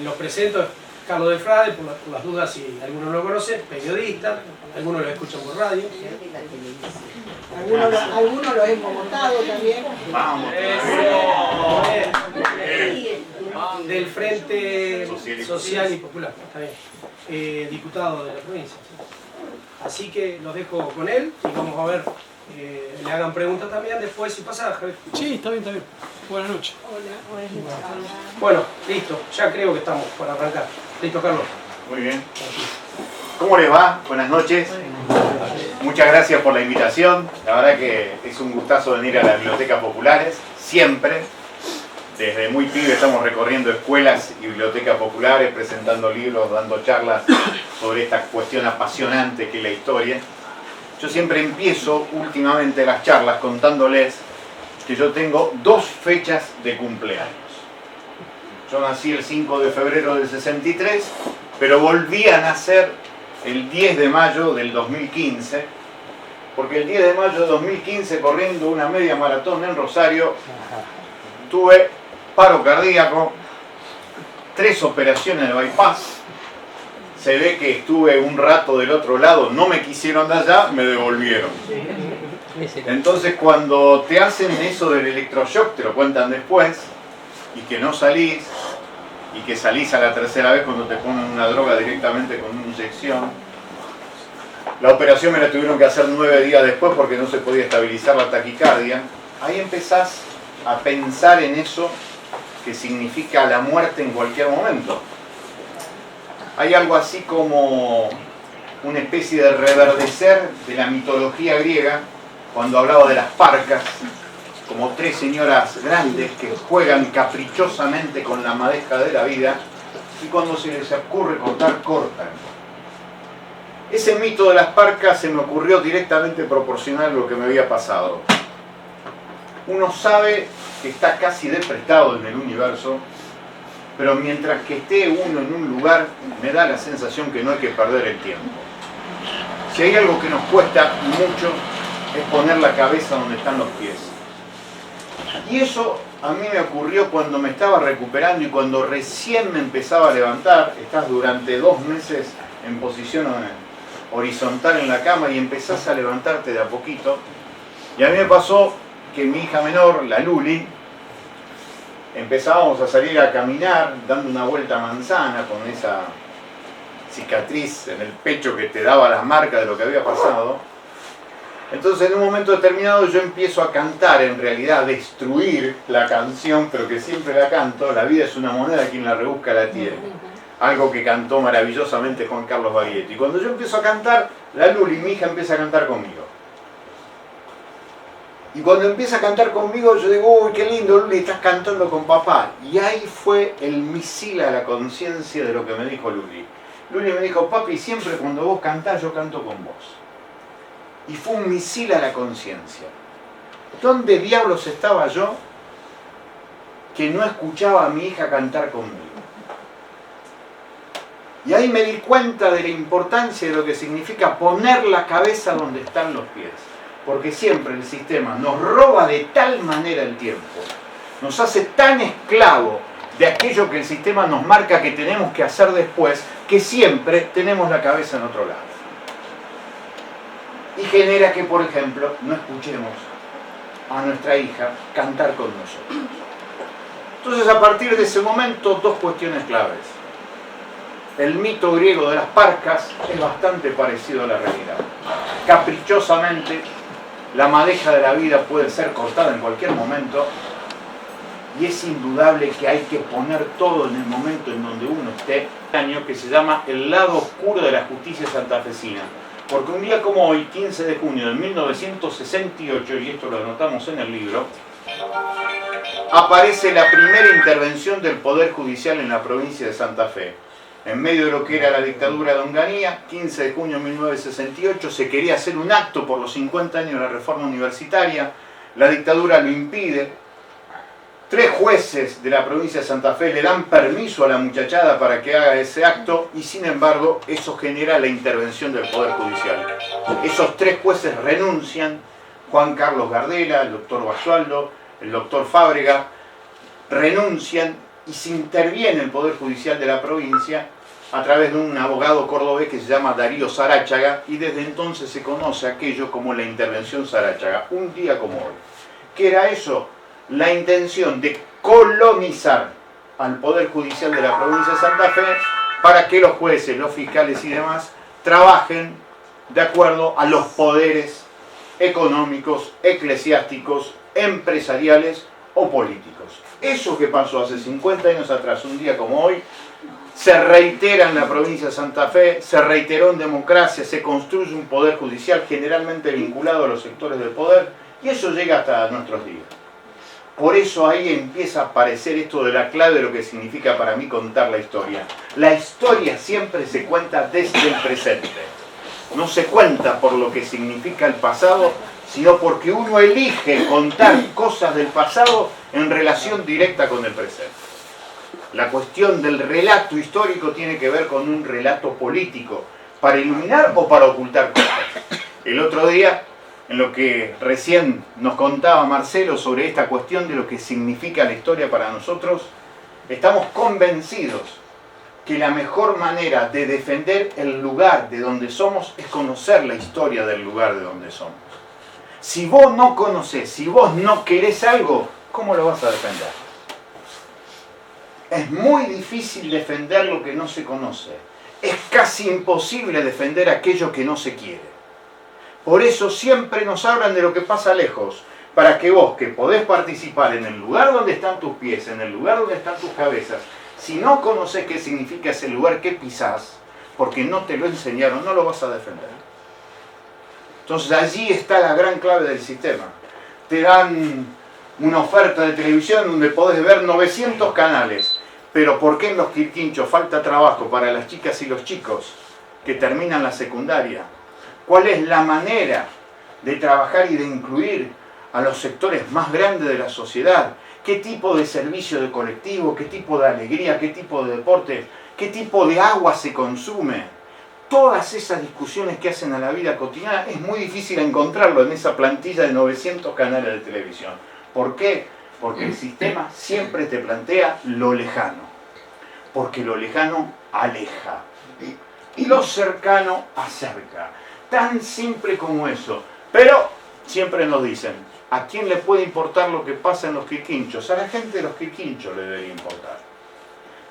Lo presento, Carlos del Frade, por las dudas si alguno no lo conoce, periodista, algunos lo escuchan por radio. Algunos lo hemos votado también. Vamos. Del Frente Social y Popular, está bien. Diputado de la provincia. Así que los dejo con él y vamos a ver, le hagan preguntas también después si pasa, Javier. Sí, está bien, está bien. Buenas noches. Bueno, listo, ya creo que estamos para arrancar. Listo, Carlos. Muy bien. ¿Cómo les va? Buenas noches. Muchas gracias por la invitación. La verdad que es un gustazo venir a las bibliotecas populares, siempre. Desde muy pibe estamos recorriendo escuelas y bibliotecas populares, presentando libros, dando charlas sobre esta cuestión apasionante que es la historia. Yo siempre empiezo últimamente las charlas contándoles que yo tengo 2 fechas de cumpleaños. Yo nací el 5 de febrero del 63, pero volví a nacer el 10 de mayo del 2015, porque el 10 de mayo de 2015, corriendo una media maratón en Rosario, tuve paro cardíaco, 3 operaciones de bypass. Se ve que estuve un rato del otro lado, no me quisieron de allá, me devolvieron. Entonces cuando te hacen eso del electroshock, te lo cuentan después, y que no salís, y que salís a la tercera vez cuando te ponen una droga directamente con una inyección. La operación me la tuvieron que hacer 9 días después porque no se podía estabilizar la taquicardia. Ahí empezás a pensar en eso que significa la muerte en cualquier momento. Hay algo así como una especie de reverdecer de la mitología griega cuando hablaba de las parcas, como 3 señoras grandes que juegan caprichosamente con la madeja de la vida y cuando se les ocurre cortar, cortan. Ese mito de las parcas se me ocurrió directamente proporcional a lo que me había pasado. Uno sabe que está casi desprestado en el universo, pero mientras que esté uno en un lugar, me da la sensación que no hay que perder el tiempo. Si hay algo que nos cuesta mucho, es poner la cabeza donde están los pies. Y eso a mí me ocurrió cuando me estaba recuperando y cuando recién me empezaba a levantar. Estás durante 2 meses en posición horizontal en la cama y empezás a levantarte de a poquito. Y a mí me pasó que mi hija menor, la Luli, empezábamos a salir a caminar dando una vuelta a manzana con esa cicatriz en el pecho que te daba las marcas de lo que había pasado. Entonces en un momento determinado yo empiezo a cantar, en realidad a destruir la canción, pero que siempre la canto: la vida es una moneda, quien la rebusca la tiene. Algo que cantó maravillosamente Juan Carlos Baglietto. Y cuando yo empiezo a cantar, la Luli, mi hija, empieza a cantar conmigo. Y cuando empieza a cantar conmigo, yo digo: uy, qué lindo, Luli, estás cantando con papá. Y ahí fue el misil a la conciencia de lo que me dijo Luli. Luli me dijo: papi, siempre cuando vos cantás, yo canto con vos. Y fue un misil a la conciencia. ¿Dónde diablos estaba yo que no escuchaba a mi hija cantar conmigo? Y ahí me di cuenta de la importancia de lo que significa poner la cabeza donde están los pies. Porque siempre el sistema nos roba de tal manera el tiempo, nos hace tan esclavo de aquello que el sistema nos marca que tenemos que hacer después, que siempre tenemos la cabeza en otro lado. Y genera que, por ejemplo, no escuchemos a nuestra hija cantar con nosotros. Entonces, a partir de ese momento, 2 cuestiones claves. El mito griego de las parcas es bastante parecido a la realidad. Caprichosamente, la madeja de la vida puede ser cortada en cualquier momento y es indudable que hay que poner todo en el momento en donde uno esté. Un año que se llama El lado oscuro de la justicia santafesina. Porque un día como hoy, 15 de junio de 1968, y esto lo anotamos en el libro, aparece la primera intervención del Poder Judicial en la provincia de Santa Fe. En medio de lo que era la dictadura de Onganía, 15 de junio de 1968, se quería hacer un acto por los 50 años de la reforma universitaria. La dictadura lo impide. 3 jueces de la provincia de Santa Fe le dan permiso a la muchachada para que haga ese acto y sin embargo eso genera la intervención del Poder Judicial. Esos 3 jueces renuncian: Juan Carlos Gardela, el doctor Basualdo, el doctor Fábrega, renuncian y se interviene el Poder Judicial de la provincia a través de un abogado cordobés que se llama Darío Saráchaga, y desde entonces se conoce aquello como la intervención Saráchaga, un día como hoy. ¿Qué era eso? La intención de colonizar al Poder Judicial de la provincia de Santa Fe para que los jueces, los fiscales y demás trabajen de acuerdo a los poderes económicos, eclesiásticos, empresariales o políticos. Eso que pasó hace 50 años atrás, un día como hoy, se reitera en la provincia de Santa Fe, se reiteró en democracia, se construye un poder judicial generalmente vinculado a los sectores del poder, y eso llega hasta nuestros días. Por eso ahí empieza a aparecer esto de la clave de lo que significa para mí contar la historia. La historia siempre se cuenta desde el presente. No se cuenta por lo que significa el pasado, sino porque uno elige contar cosas del pasado en relación directa con el presente. La cuestión del relato histórico tiene que ver con un relato político, para iluminar o para ocultar cosas. El otro día, en lo que recién nos contaba Marcelo sobre esta cuestión de lo que significa la historia para nosotros, estamos convencidos que la mejor manera de defender el lugar de donde somos es conocer la historia del lugar de donde somos. Si vos no conocés, si vos no querés algo, ¿cómo lo vas a defender? Es muy difícil defender lo que no se conoce. Es casi imposible defender aquello que no se quiere. Por eso siempre nos hablan de lo que pasa lejos, para que vos, que podés participar en el lugar donde están tus pies, en el lugar donde están tus cabezas, si no conocés qué significa ese lugar que pisás, porque no te lo enseñaron, no lo vas a defender. Entonces allí está la gran clave del sistema. Te dan una oferta de televisión donde podés ver 900 canales, pero ¿por qué en los Quirquinchos falta trabajo para las chicas y los chicos que terminan la secundaria? ¿Cuál es la manera de trabajar y de incluir a los sectores más grandes de la sociedad? ¿Qué tipo de servicio de colectivo? ¿Qué tipo de alegría? ¿Qué tipo de deporte? ¿Qué tipo de agua se consume? Todas esas discusiones que hacen a la vida cotidiana es muy difícil encontrarlo en esa plantilla de 900 canales de televisión. ¿Por qué? Porque el sistema siempre te plantea lo lejano. Porque lo lejano aleja. Y lo cercano acerca. Tan simple como eso. Pero siempre nos dicen, ¿a quién le puede importar lo que pasa en los Quirquinchos? A la gente de los Quirquinchos le debería importar.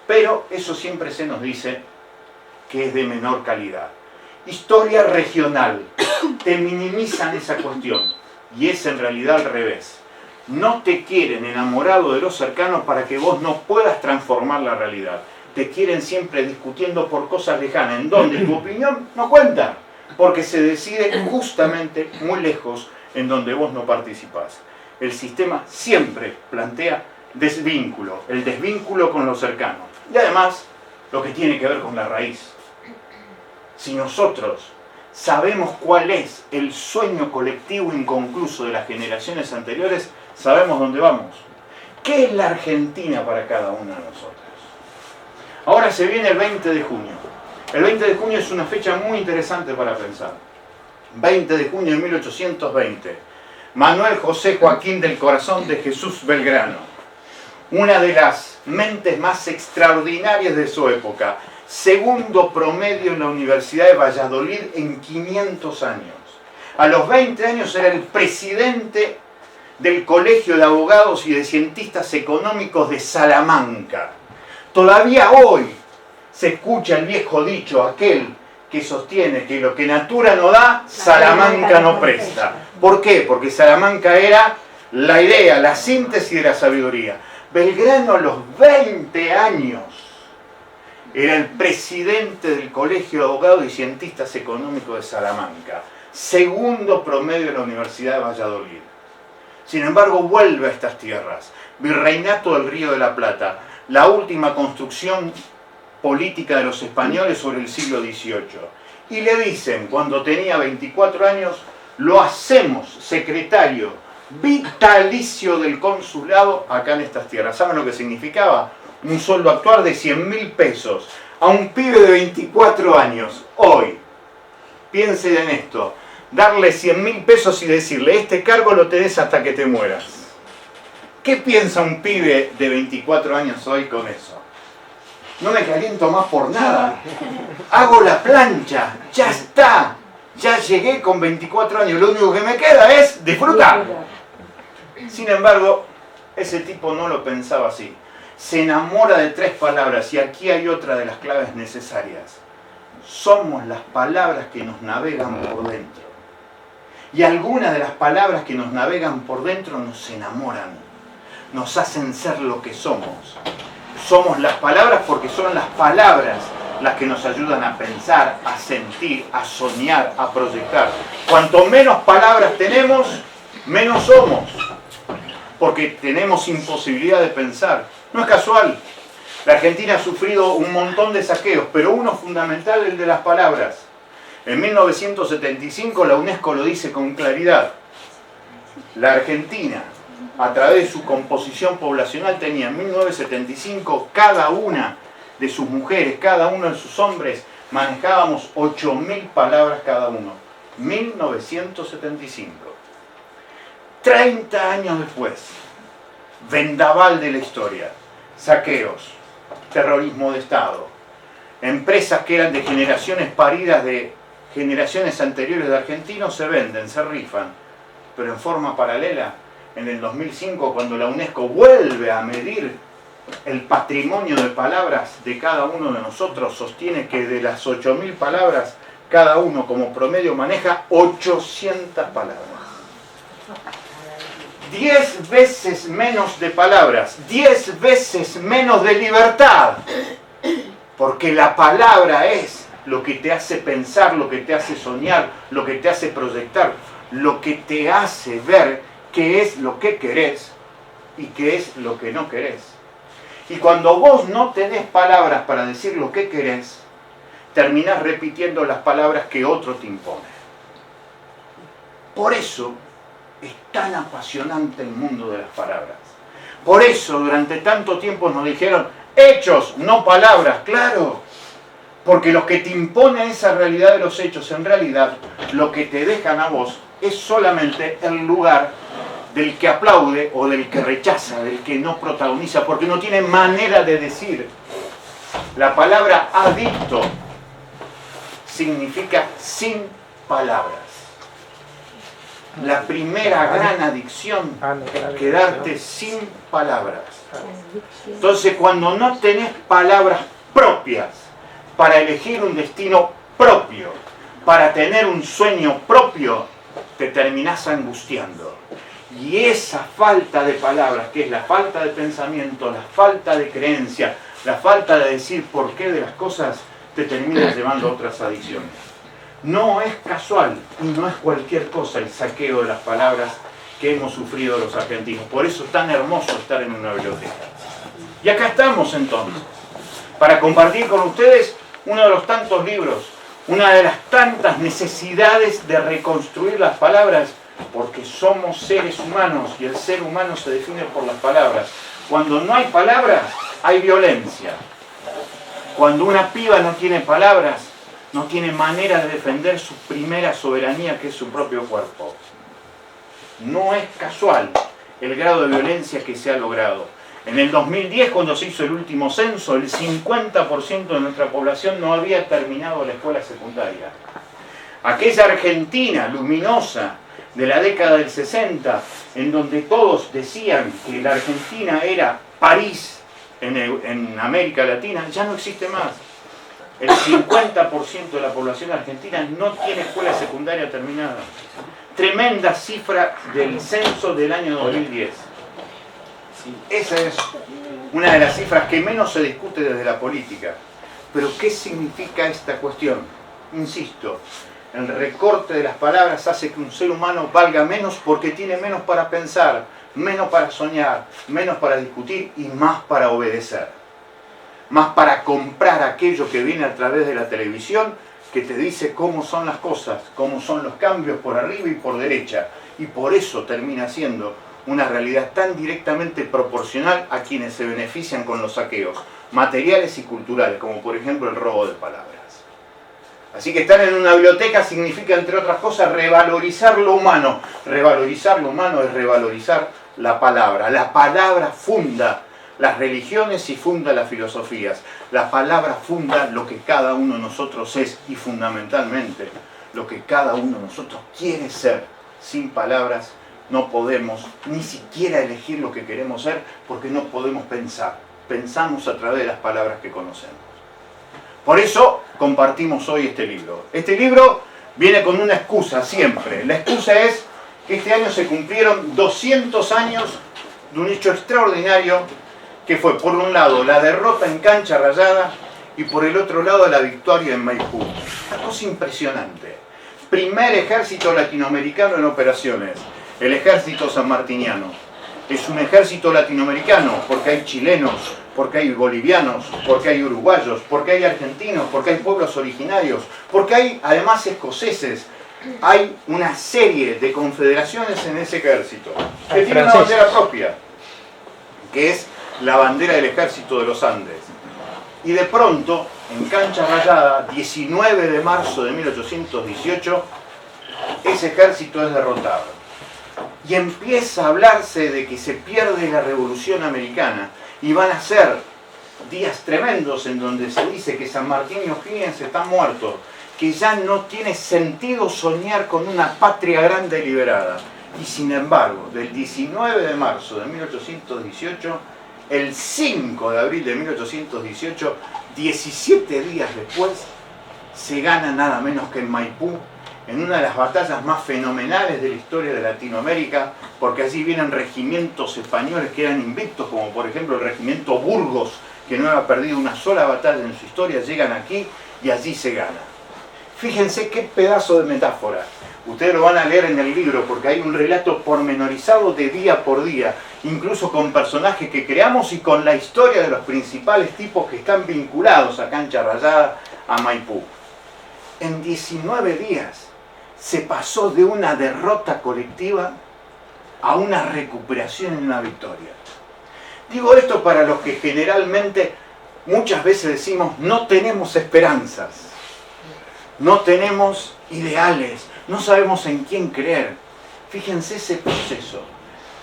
Pero eso siempre se nos dice que es de menor calidad. Historia regional. Te minimizan esa cuestión. Y es en realidad al revés. No te quieren enamorado de los cercanos para que vos no puedas transformar la realidad. Te quieren siempre discutiendo por cosas lejanas, en donde tu opinión no cuenta, porque se decide justamente muy lejos, en donde vos no participás. El sistema siempre plantea desvínculo, el desvínculo con lo cercano. Y además, lo que tiene que ver con la raíz. Si nosotros sabemos cuál es el sueño colectivo inconcluso de las generaciones anteriores, sabemos dónde vamos. ¿Qué es la Argentina para cada uno de nosotros? Ahora se viene el 20 de junio. El 20 de junio es una fecha muy interesante para pensar. 20 de junio de 1820. Manuel José Joaquín del Corazón de Jesús Belgrano. Una de las mentes más extraordinarias de su época. Segundo promedio en la Universidad de Valladolid en 500 años. A los 20 años era el presidente del Colegio de Abogados y de Cientistas Económicos de Salamanca. Todavía hoy se escucha el viejo dicho, aquel que sostiene que lo que natura no da, Salamanca no presta. ¿Por qué? Porque Salamanca era la idea, la síntesis de la sabiduría. Belgrano a los 20 años era el presidente del Colegio de Abogados y Cientistas Económicos de Salamanca. Segundo promedio en la Universidad de Valladolid. Sin embargo, vuelve a estas tierras. Virreinato del Río de la Plata. La última construcción política de los españoles sobre el siglo XVIII. Y le dicen, cuando tenía 24 años, lo hacemos secretario vitalicio del consulado acá en estas tierras. ¿Saben lo que significaba? Un sueldo actual de 100.000 pesos a un pibe de 24 años. Hoy, piensen en esto, darle 100.000 pesos y decirle, este cargo lo tenés hasta que te mueras. ¿Qué piensa un pibe de 24 años hoy con eso? No me caliento más por nada. Hago la plancha, ya está. Ya llegué con 24 años, lo único que me queda es disfrutar. Sin embargo, ese tipo no lo pensaba así. Se enamora de 3 palabras, y aquí hay otra de las claves necesarias. Somos las palabras que nos navegan por dentro. Y algunas de las palabras que nos navegan por dentro nos enamoran, nos hacen ser lo que somos. Somos las palabras porque son las palabras las que nos ayudan a pensar, a sentir, a soñar, a proyectar. Cuanto menos palabras tenemos, menos somos. Porque tenemos imposibilidad de pensar. No es casual. La Argentina ha sufrido un montón de saqueos, pero uno fundamental, el de las palabras. En 1975 la UNESCO lo dice con claridad. La Argentina, a través de su composición poblacional, tenía en 1975 cada una de sus mujeres, cada uno de sus hombres, manejábamos 8.000 palabras cada uno. 1975. 30 años después, vendaval de la historia, saqueos, terrorismo de Estado, empresas que eran de generaciones paridas de generaciones anteriores de argentinos se venden, se rifan, pero en forma paralela, en el 2005, cuando la UNESCO vuelve a medir el patrimonio de palabras de cada uno de nosotros, sostiene que de las 8.000 palabras, cada uno como promedio maneja 800 palabras. 10 veces menos de palabras, 10 veces menos de libertad, porque la palabra es lo que te hace pensar, lo que te hace soñar, lo que te hace proyectar, lo que te hace ver qué es lo que querés y qué es lo que no querés. Y cuando vos no tenés palabras para decir lo que querés, terminás repitiendo las palabras que otro te impone. Por eso es tan apasionante el mundo de las palabras. Por eso durante tanto tiempo nos dijeron, hechos, no palabras, claro. Porque los que te imponen esa realidad de los hechos, en realidad, lo que te dejan a vos es solamente el lugar del que aplaude o del que rechaza, del que no protagoniza, porque no tiene manera de decir. La palabra adicto significa sin palabras. La primera gran adicción es quedarte sin palabras. Entonces, cuando no tenés palabras propias para elegir un destino propio, para tener un sueño propio, te terminás angustiando. Y esa falta de palabras, que es la falta de pensamiento, la falta de creencia, la falta de decir por qué de las cosas, te termina llevando a otras adicciones. No es casual y no es cualquier cosa el saqueo de las palabras que hemos sufrido los argentinos. Por eso es tan hermoso estar en una biblioteca. Y acá estamos entonces, para compartir con ustedes uno de los tantos libros, una de las tantas necesidades de reconstruir las palabras, porque somos seres humanos y el ser humano se define por las palabras. Cuando no hay palabras, hay violencia. Cuando una piba no tiene palabras, no tiene manera de defender su primera soberanía, que es su propio cuerpo. No es casual el grado de violencia que se ha logrado. En el 2010, cuando se hizo el último censo, el 50% de nuestra población no había terminado la escuela secundaria. Aquella Argentina luminosa de la década del 60, en donde todos decían que la Argentina era París en América Latina, ya no existe más. El 50% de la población argentina no tiene escuela secundaria terminada. Tremenda cifra del censo del año 2010. Esa es una de las cifras que menos se discute desde la política. Pero ¿qué significa esta cuestión? Insisto, el recorte de las palabras hace que un ser humano valga menos porque tiene menos para pensar, menos para soñar, menos para discutir y más para obedecer. Más para comprar aquello que viene a través de la televisión, que te dice cómo son las cosas, cómo son los cambios por arriba y por derecha. Y por eso termina siendo una realidad tan directamente proporcional a quienes se benefician con los saqueos materiales y culturales, como por ejemplo el robo de palabras. Así que estar en una biblioteca significa, entre otras cosas, revalorizar lo humano. Revalorizar lo humano es revalorizar la palabra. La palabra funda las religiones y funda las filosofías. La palabra funda lo que cada uno de nosotros es y fundamentalmente lo que cada uno de nosotros quiere ser. Sin palabras no podemos ni siquiera elegir lo que queremos ser porque no podemos pensar. Pensamos a través de las palabras que conocemos. Por eso compartimos hoy este libro. Este libro viene con una excusa siempre. La excusa es que este año se cumplieron 200 años de un hecho extraordinario que fue, por un lado, la derrota en Cancha Rayada y por el otro lado, la victoria en Maipú. Una cosa impresionante. Primer ejército latinoamericano en operaciones, el ejército sanmartiniano. Es un ejército latinoamericano porque hay chilenos, porque hay bolivianos, porque hay uruguayos, porque hay argentinos, porque hay pueblos originarios, porque hay además escoceses. Hay una serie de confederaciones en ese ejército que tiene una bandera propia, que es la bandera del ejército de los Andes. Y de pronto, en Cancha Rayada, 19 de marzo de 1818, ese ejército es derrotado. Y empieza a hablarse de que se pierde la Revolución Americana y van a ser días tremendos en donde se dice que San Martín y O'Higgins están muertos, que ya no tiene sentido soñar con una patria grande y liberada. Y sin embargo, del 19 de marzo de 1818, el 5 de abril de 1818, 17 días después, se gana nada menos que en Maipú, en una de las batallas más fenomenales de la historia de Latinoamérica, porque allí vienen regimientos españoles que eran invictos, como por ejemplo el regimiento Burgos, que no había perdido una sola batalla en su historia, llegan aquí y allí se gana. Fíjense qué pedazo de metáfora. Ustedes lo van a leer en el libro porque hay un relato pormenorizado de día por día, incluso con personajes que creamos y con la historia de los principales tipos que están vinculados a Cancha Rayada, a Maipú. En 19 días se pasó de una derrota colectiva a una recuperación en una victoria. Digo esto para los que generalmente muchas veces decimos no tenemos esperanzas, no tenemos ideales, no sabemos en quién creer. Fíjense ese proceso.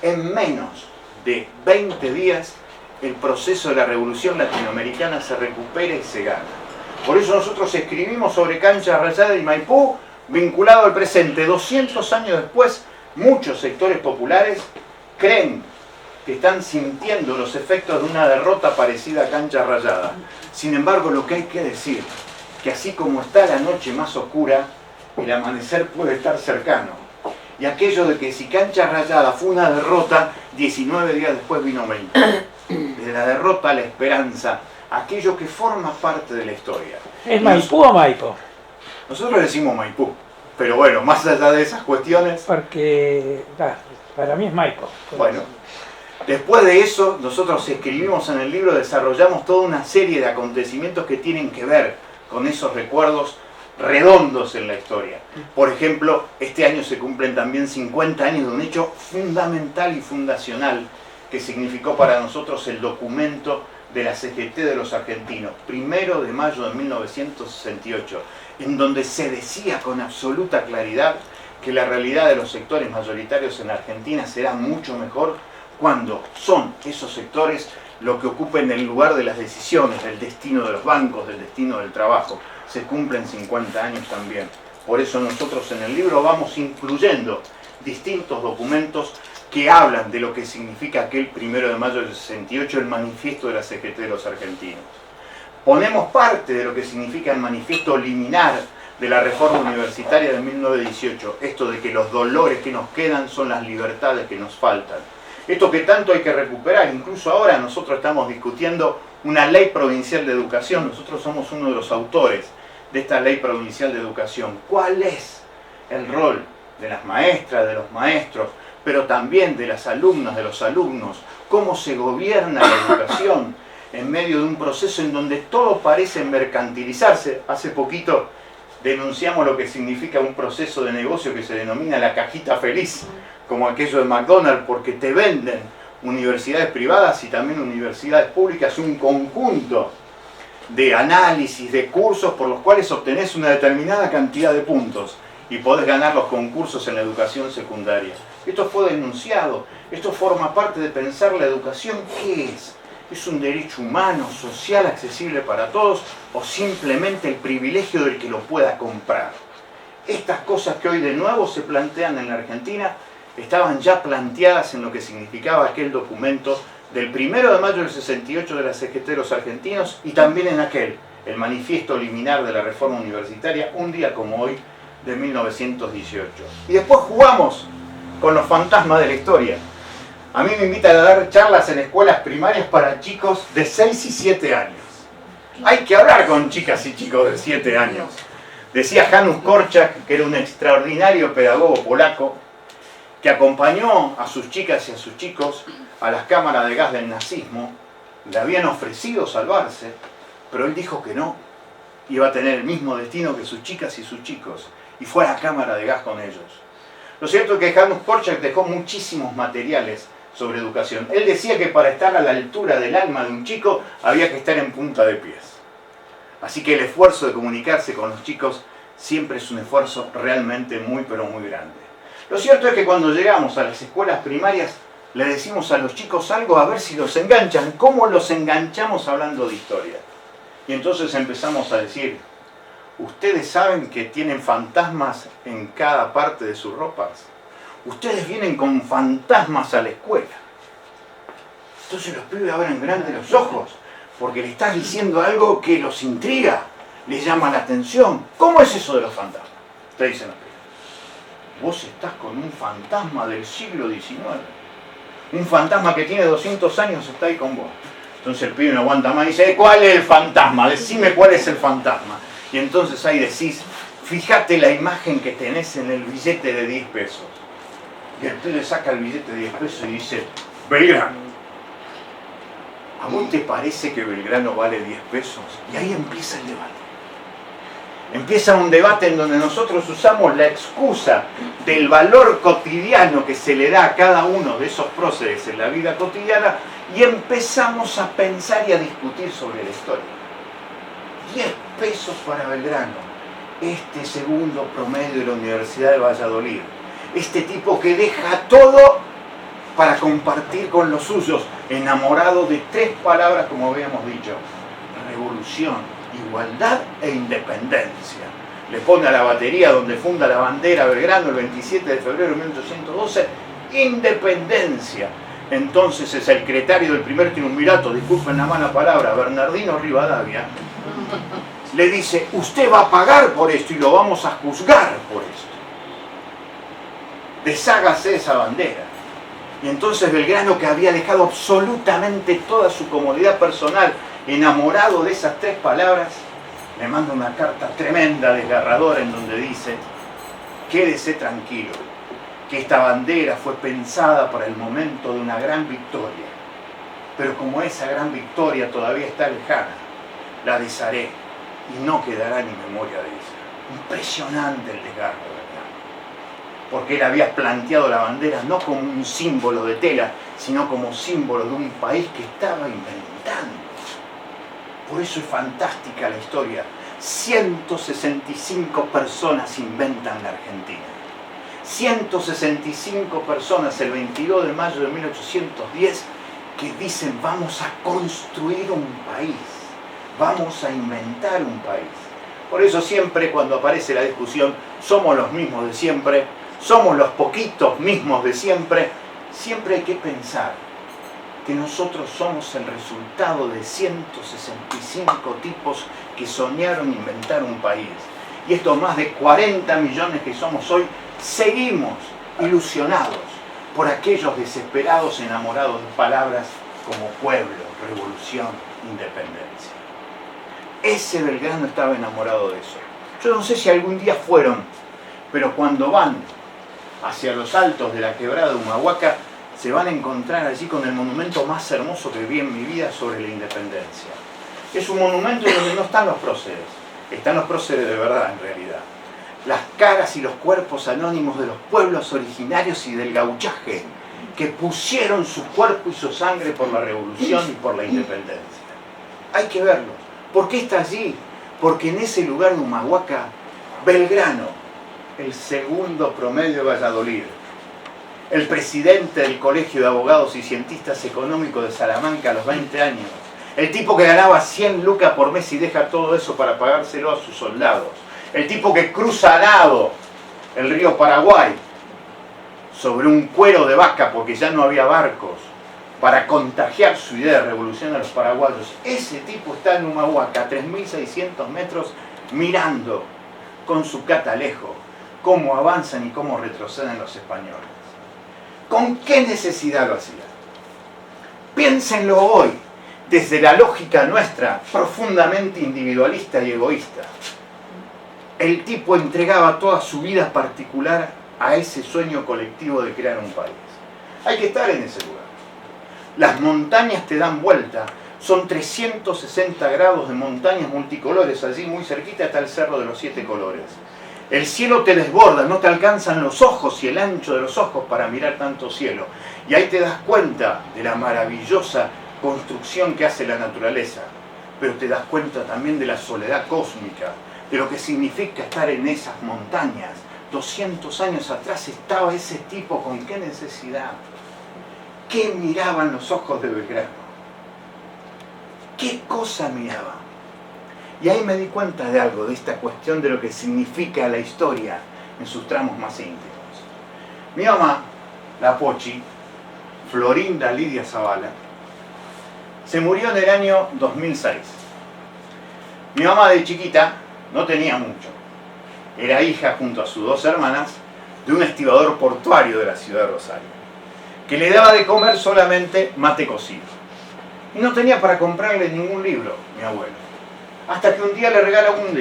En menos de 20 días el proceso de la Revolución Latinoamericana se recupera y se gana. Por eso nosotros escribimos sobre Cancha Rayada y Maipú vinculado al presente. 200 años después, muchos sectores populares creen que están sintiendo los efectos de una derrota parecida a Cancha Rayada. Sin embargo, lo que hay que decir, que así como está la noche más oscura, el amanecer puede estar cercano. Y aquello de que si Cancha Rayada fue una derrota, 19 días después vino Maipú. De la derrota a la esperanza, aquello que forma parte de la historia. ¿Es Maipú o Maipo? Nosotros decimos Maipú, pero bueno, más allá de esas cuestiones... Porque para mí es Maipo. Bueno, después de eso, nosotros escribimos en el libro, desarrollamos toda una serie de acontecimientos que tienen que ver con esos recuerdos redondos en la historia. Por ejemplo, este año se cumplen también 50 años de un hecho fundamental y fundacional que significó para nosotros el documento de la CGT de los argentinos, 1 de mayo de 1968, en donde se decía con absoluta claridad que la realidad de los sectores mayoritarios en Argentina será mucho mejor cuando son esos sectores los que ocupen el lugar de las decisiones, del destino de los bancos, del destino del trabajo. Se cumplen 50 años también. Por eso nosotros en el libro vamos incluyendo distintos documentos que hablan de lo que significa aquel 1 de mayo del 68, el manifiesto de la CGT de los argentinos. Ponemos parte de lo que significa el manifiesto liminar de la reforma universitaria de 1918, esto de que los dolores que nos quedan son las libertades que nos faltan. Esto que tanto hay que recuperar, incluso ahora nosotros estamos discutiendo una ley provincial de educación, nosotros somos uno de los autores de esta ley provincial de educación. ¿Cuál es el rol de las maestras, de los maestros, pero también de las alumnas, de los alumnos? ¿Cómo se gobierna la educación en medio de un proceso en donde todo parece mercantilizarse? Hace poquito denunciamos lo que significa un proceso de negocio que se denomina la cajita feliz, como aquello de McDonald's, porque te venden universidades privadas y también universidades públicas un conjunto de análisis, de cursos por los cuales obtenés una determinada cantidad de puntos y podés ganar los concursos en la educación secundaria. Esto fue denunciado. Esto forma parte de pensar la educación. ¿Qué es? ¿Es un derecho humano, social, accesible para todos? ¿O simplemente el privilegio del que lo pueda comprar? Estas cosas que hoy de nuevo se plantean en la Argentina estaban ya planteadas en lo que significaba aquel documento del 1 de mayo del 68 de la CGT de los argentinos y también en aquel, el manifiesto liminar de la reforma universitaria, un día como hoy, de 1918. Y después jugamos con los fantasmas de la historia. A mí me invitan a dar charlas en escuelas primarias para chicos de 6 y 7 años. Hay que hablar con chicas y chicos de 7 años. Decía Janusz Korczak, que era un extraordinario pedagogo polaco, que acompañó a sus chicas y a sus chicos a las cámaras de gas del nazismo. Le habían ofrecido salvarse, pero él dijo que no. Iba a tener el mismo destino que sus chicas y sus chicos. Y fue a la cámara de gas con ellos. Lo cierto es que Janusz Korczak dejó muchísimos materiales sobre educación. Él decía que para estar a la altura del alma de un chico había que estar en punta de pies. Así que el esfuerzo de comunicarse con los chicos siempre es un esfuerzo realmente muy pero muy grande. Lo cierto es que cuando llegamos a las escuelas primarias le decimos a los chicos algo a ver si los enganchan. ¿Cómo los enganchamos hablando de historia? Y entonces empezamos a decir, ¿ustedes saben que tienen fantasmas en cada parte de sus ropas? Ustedes vienen con fantasmas a la escuela. Entonces los pibes abren grandes los ojos, porque le estás diciendo algo que los intriga, les llama la atención. ¿Cómo es eso de los fantasmas? Te dicen los pibes. Vos estás con un fantasma del siglo XIX. Un fantasma que tiene 200 años está ahí con vos. Entonces el pibe no aguanta más y dice, ¿cuál es el fantasma? Decime cuál es el fantasma. Y entonces ahí decís, fíjate la imagen que tenés en el billete de 10 pesos. Y el pibe saca el billete de 10 pesos y dice, Belgrano. ¿A vos te parece que Belgrano vale 10 pesos? Y ahí empieza el debate. Empieza un debate en donde nosotros usamos la excusa del valor cotidiano que se le da a cada uno de esos próceres en la vida cotidiana y empezamos a pensar y a discutir sobre la historia. 10 pesos para Belgrano, este segundo promedio de la Universidad de Valladolid, este tipo que deja todo para compartir con los suyos, enamorado de 3 palabras como habíamos dicho, revolución, igualdad e independencia. Le pone a la batería donde funda la bandera Belgrano el 27 de febrero de 1812, independencia. Entonces el secretario del primer triunvirato, disculpen la mala palabra, Bernardino Rivadavia, le dice, usted va a pagar por esto y lo vamos a juzgar por esto. Deshágase esa bandera. Y entonces Belgrano, que había dejado absolutamente toda su comodidad personal, enamorado de esas 3 palabras, le manda una carta tremenda, desgarradora, en donde dice, quédese tranquilo, que esta bandera fue pensada para el momento de una gran victoria. Pero como esa gran victoria todavía está lejana, la desharé y no quedará ni memoria de ella. Impresionante el desgarro de Belgrano. Porque él había planteado la bandera no como un símbolo de tela, sino como símbolo de un país que estaba inventando. Por eso es fantástica la historia. 165 personas inventan la Argentina. 165 personas el 22 de mayo de 1810 que dicen vamos a construir un país, vamos a inventar un país. Por eso siempre cuando aparece la discusión, somos los mismos de siempre, somos los poquitos mismos de siempre, siempre hay que pensar que nosotros somos el resultado de 165 tipos que soñaron inventar un país. Y estos más de 40 millones que somos hoy, seguimos ilusionados por aquellos desesperados enamorados de palabras como pueblo, revolución, independencia. Ese Belgrano estaba enamorado de eso. Yo no sé si algún día fueron, pero cuando van hacia los altos de la quebrada de Humahuaca, se van a encontrar allí con el monumento más hermoso que vi en mi vida sobre la independencia. Es un monumento donde no están los próceres, están los próceres de verdad en realidad. Las caras y los cuerpos anónimos de los pueblos originarios y del gauchaje, que pusieron su cuerpo y su sangre por la revolución y por la independencia. Hay que verlo. ¿Por qué está allí? Porque en ese lugar de Humahuaca, Belgrano, el segundo promedio de Valladolid, el presidente del Colegio de Abogados y Cientistas Económicos de Salamanca a los 20 años, el tipo que ganaba 100 lucas por mes y deja todo eso para pagárselo a sus soldados, el tipo que cruza a nado el río Paraguay sobre un cuero de vaca porque ya no había barcos, para contagiar su idea de revolución a los paraguayos. Ese tipo está en Humahuaca, a 3.600 metros, mirando con su catalejo cómo avanzan y cómo retroceden los españoles. ¿Con qué necesidad lo hacía? Piénsenlo hoy, desde la lógica nuestra, profundamente individualista y egoísta. El tipo entregaba toda su vida particular a ese sueño colectivo de crear un país. Hay que estar en ese lugar. Las montañas te dan vuelta, son 360 grados de montañas multicolores, allí muy cerquita está el Cerro de los 7 Colores. El cielo te desborda, no te alcanzan los ojos y el ancho de los ojos para mirar tanto cielo. Y ahí te das cuenta de la maravillosa construcción que hace la naturaleza, pero te das cuenta también de la soledad cósmica, de lo que significa estar en esas montañas. 200 años atrás estaba ese tipo, ¿con qué necesidad? ¿Qué miraban los ojos de Belgrano? ¿Qué cosa miraban? Y ahí me di cuenta de algo, de esta cuestión de lo que significa la historia en sus tramos más íntimos. Mi mamá, la Pochi, Florinda Lidia Zavala, se murió en el año 2006. Mi mamá de chiquita no tenía mucho. Era hija, junto a sus 2 hermanas, de un estibador portuario de la ciudad de Rosario, que le daba de comer solamente mate cocido. Y no tenía para comprarle ningún libro, mi abuelo. Hasta que un día le regala un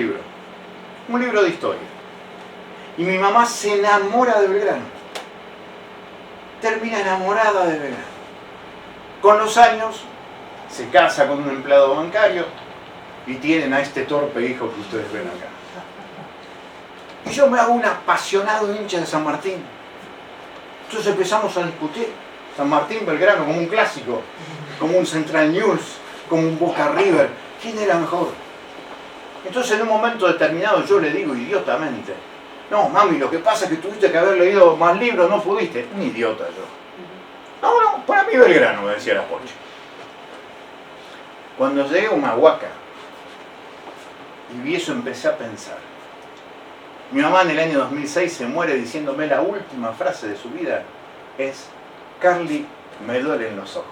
libro de historia. Y mi mamá se enamora de Belgrano. Termina enamorada de Belgrano. Con los años, se casa con un empleado bancario y tienen a este torpe hijo que ustedes ven acá. Y yo me hago un apasionado hincha de San Martín. Entonces empezamos a discutir San Martín, Belgrano, como un clásico, como un Central News, como un Boca River. ¿Quién era mejor? Entonces en un momento determinado yo le digo idiotamente: no, mami, lo que pasa es que tuviste que haber leído más libros, no pudiste. Un idiota yo. No, para mí Belgrano, me decía la Pochi. Cuando llegué a Humahuaca y vi eso, empecé a pensar. Mi mamá en el año 2006 se muere diciéndome la última frase de su vida es: Carly, me duelen los ojos.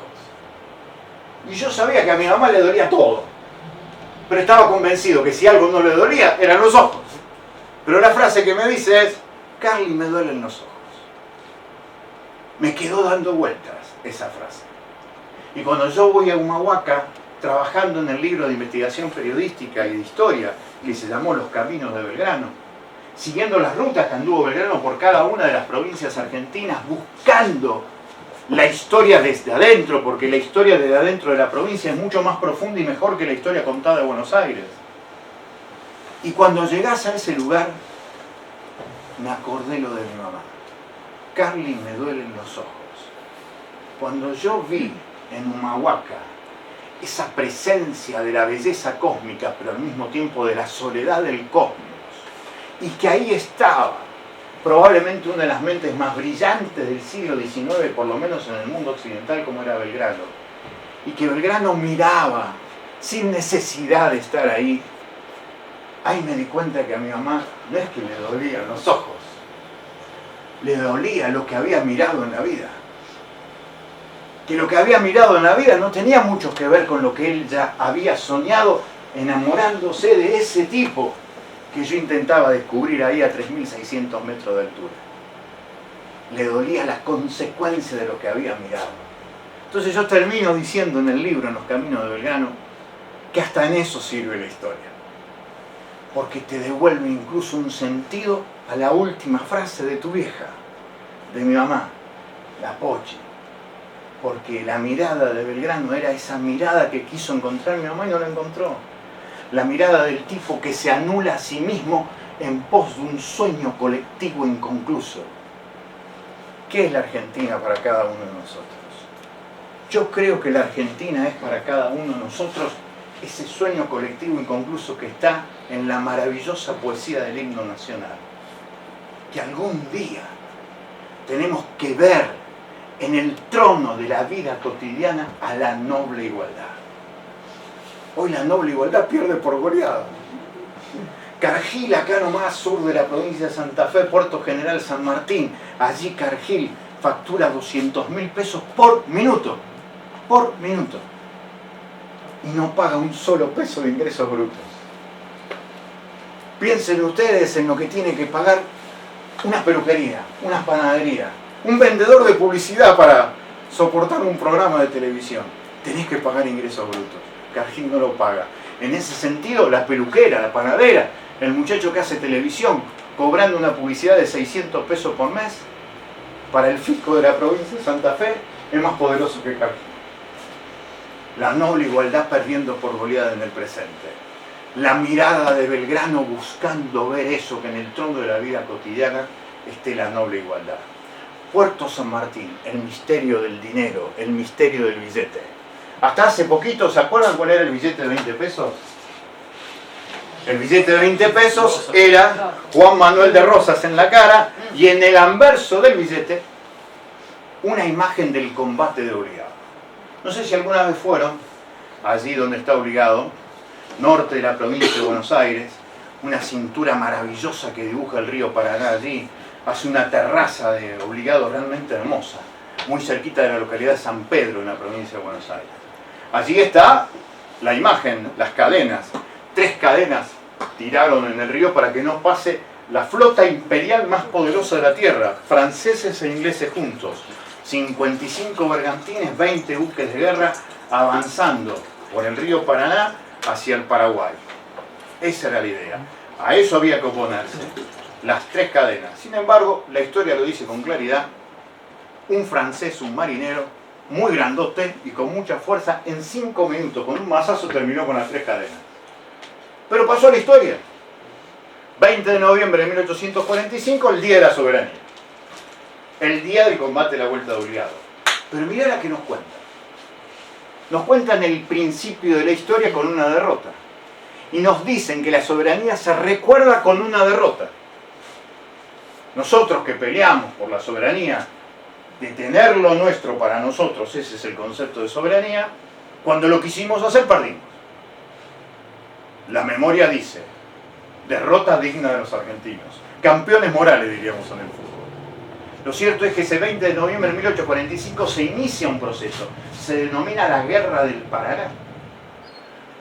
Y yo sabía que a mi mamá le dolía todo, pero estaba convencido que si algo no le dolía eran los ojos. Pero la frase que me dice es: Carly, me duelen los ojos. Me quedó dando vueltas esa frase. Y cuando yo voy a Humahuaca, trabajando en el libro de investigación periodística y de historia que se llamó Los Caminos de Belgrano, siguiendo las rutas que anduvo Belgrano por cada una de las provincias argentinas, buscando la historia desde adentro, porque la historia desde adentro de la provincia es mucho más profunda y mejor que la historia contada de Buenos Aires. Y cuando llegás a ese lugar, me acordé lo de mi mamá. Carly, me duelen los ojos. Cuando yo vi en Humahuaca esa presencia de la belleza cósmica, pero al mismo tiempo de la soledad del cosmos, y que ahí estaba probablemente una de las mentes más brillantes del siglo XIX, por lo menos en el mundo occidental, como era Belgrano, y que Belgrano miraba sin necesidad de estar ahí, ahí me di cuenta que a mi mamá no es que le dolían los ojos, le dolía lo que había mirado en la vida. Que lo que había mirado en la vida no tenía mucho que ver con lo que él ya había soñado, enamorándose de ese tipo que yo intentaba descubrir ahí a 3.600 metros de altura. Le dolía la consecuencia de lo que había mirado. Entonces yo termino diciendo en el libro, en Los Caminos de Belgrano, que hasta en eso sirve la historia. Porque te devuelve incluso un sentido a la última frase de tu vieja, de mi mamá, la Pochi. Porque la mirada de Belgrano era esa mirada que quiso encontrar mi mamá y no la encontró. La mirada del tipo que se anula a sí mismo en pos de un sueño colectivo inconcluso. ¿Qué es la Argentina para cada uno de nosotros? Yo creo que la Argentina es para cada uno de nosotros ese sueño colectivo inconcluso que está en la maravillosa poesía del himno nacional. Que algún día tenemos que ver en el trono de la vida cotidiana a la noble igualdad. Hoy la noble igualdad pierde por goleada. Cargill, acá nomás, sur de la provincia de Santa Fe, Puerto General San Martín. Allí Cargill factura 200.000 pesos por minuto. Por minuto. Y no paga un solo peso de ingresos brutos. Piensen ustedes en lo que tiene que pagar una peluquería, una panadería, un vendedor de publicidad para soportar un programa de televisión. Tenés que pagar ingresos brutos. Cargill no lo paga. En ese sentido, la peluquera, la panadera, el muchacho que hace televisión, cobrando una publicidad de 600 pesos por mes, para el fisco de la provincia de Santa Fe, es más poderoso que Cargill. La noble igualdad perdiendo por goleada en el presente. La mirada de Belgrano buscando ver eso, que en el trono de la vida cotidiana esté la noble igualdad. Puerto San Martín, el misterio del dinero, el misterio del billete. Hasta hace poquito, ¿se acuerdan cuál era el billete de 20 pesos? El billete de 20 pesos era Juan Manuel de Rosas en la cara y en el anverso del billete una imagen del combate de Obligado. No sé si alguna vez fueron allí donde está Obligado, norte de la provincia de Buenos Aires, una cintura maravillosa que dibuja el río Paraná allí, hace una terraza de Obligado realmente hermosa, muy cerquita de la localidad de San Pedro en la provincia de Buenos Aires. Allí está la imagen, las cadenas, 3 cadenas tiraron en el río para que no pase la flota imperial más poderosa de la tierra, franceses e ingleses juntos, 55 bergantines, 20 buques de guerra avanzando por el río Paraná hacia el Paraguay. Esa era la idea. A eso había que oponerse. Las 3 cadenas. Sin embargo, la historia lo dice con claridad. Un francés, un marinero, muy grandote y con mucha fuerza, en 5 minutos, con un mazazo, terminó con las 3 cadenas. Pero pasó a la historia. 20 de noviembre de 1845, el Día de la Soberanía. El día del combate de la Vuelta de Obligado. Pero mirá la que nos cuenta. Nos cuentan el principio de la historia con una derrota. Y nos dicen que la soberanía se recuerda con una derrota. Nosotros que peleamos por la soberanía, de tener lo nuestro para nosotros, ese es el concepto de soberanía, cuando lo quisimos hacer perdimos. La memoria dice, derrota digna de los argentinos, campeones morales diríamos en el fútbol. Lo cierto es que ese 20 de noviembre de 1845 se inicia un proceso, se denomina la Guerra del Paraná.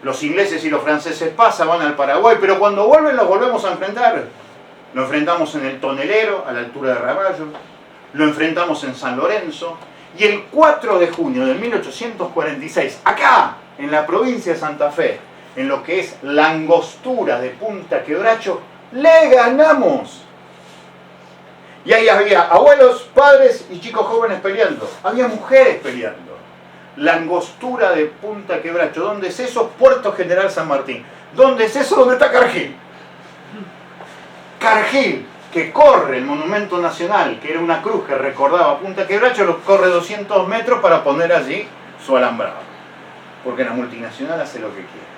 Los ingleses y los franceses pasan, van al Paraguay, pero cuando vuelven los volvemos a enfrentar. Lo enfrentamos en el Tonelero, a la altura de Raballo, lo enfrentamos en San Lorenzo, y el 4 de junio de 1846, acá, en la provincia de Santa Fe, en lo que es la angostura de Punta Quebracho, le ganamos. Y ahí había abuelos, padres y chicos jóvenes peleando. Había mujeres peleando. La angostura de Punta Quebracho. ¿Dónde es eso? Puerto General San Martín. ¿Dónde es eso? ¿Dónde está Cargill? Cargill, que corre el Monumento Nacional, que era una cruz que recordaba Punta Quebracho, lo corre 200 metros para poner allí su alambrado. Porque la multinacional hace lo que quiere.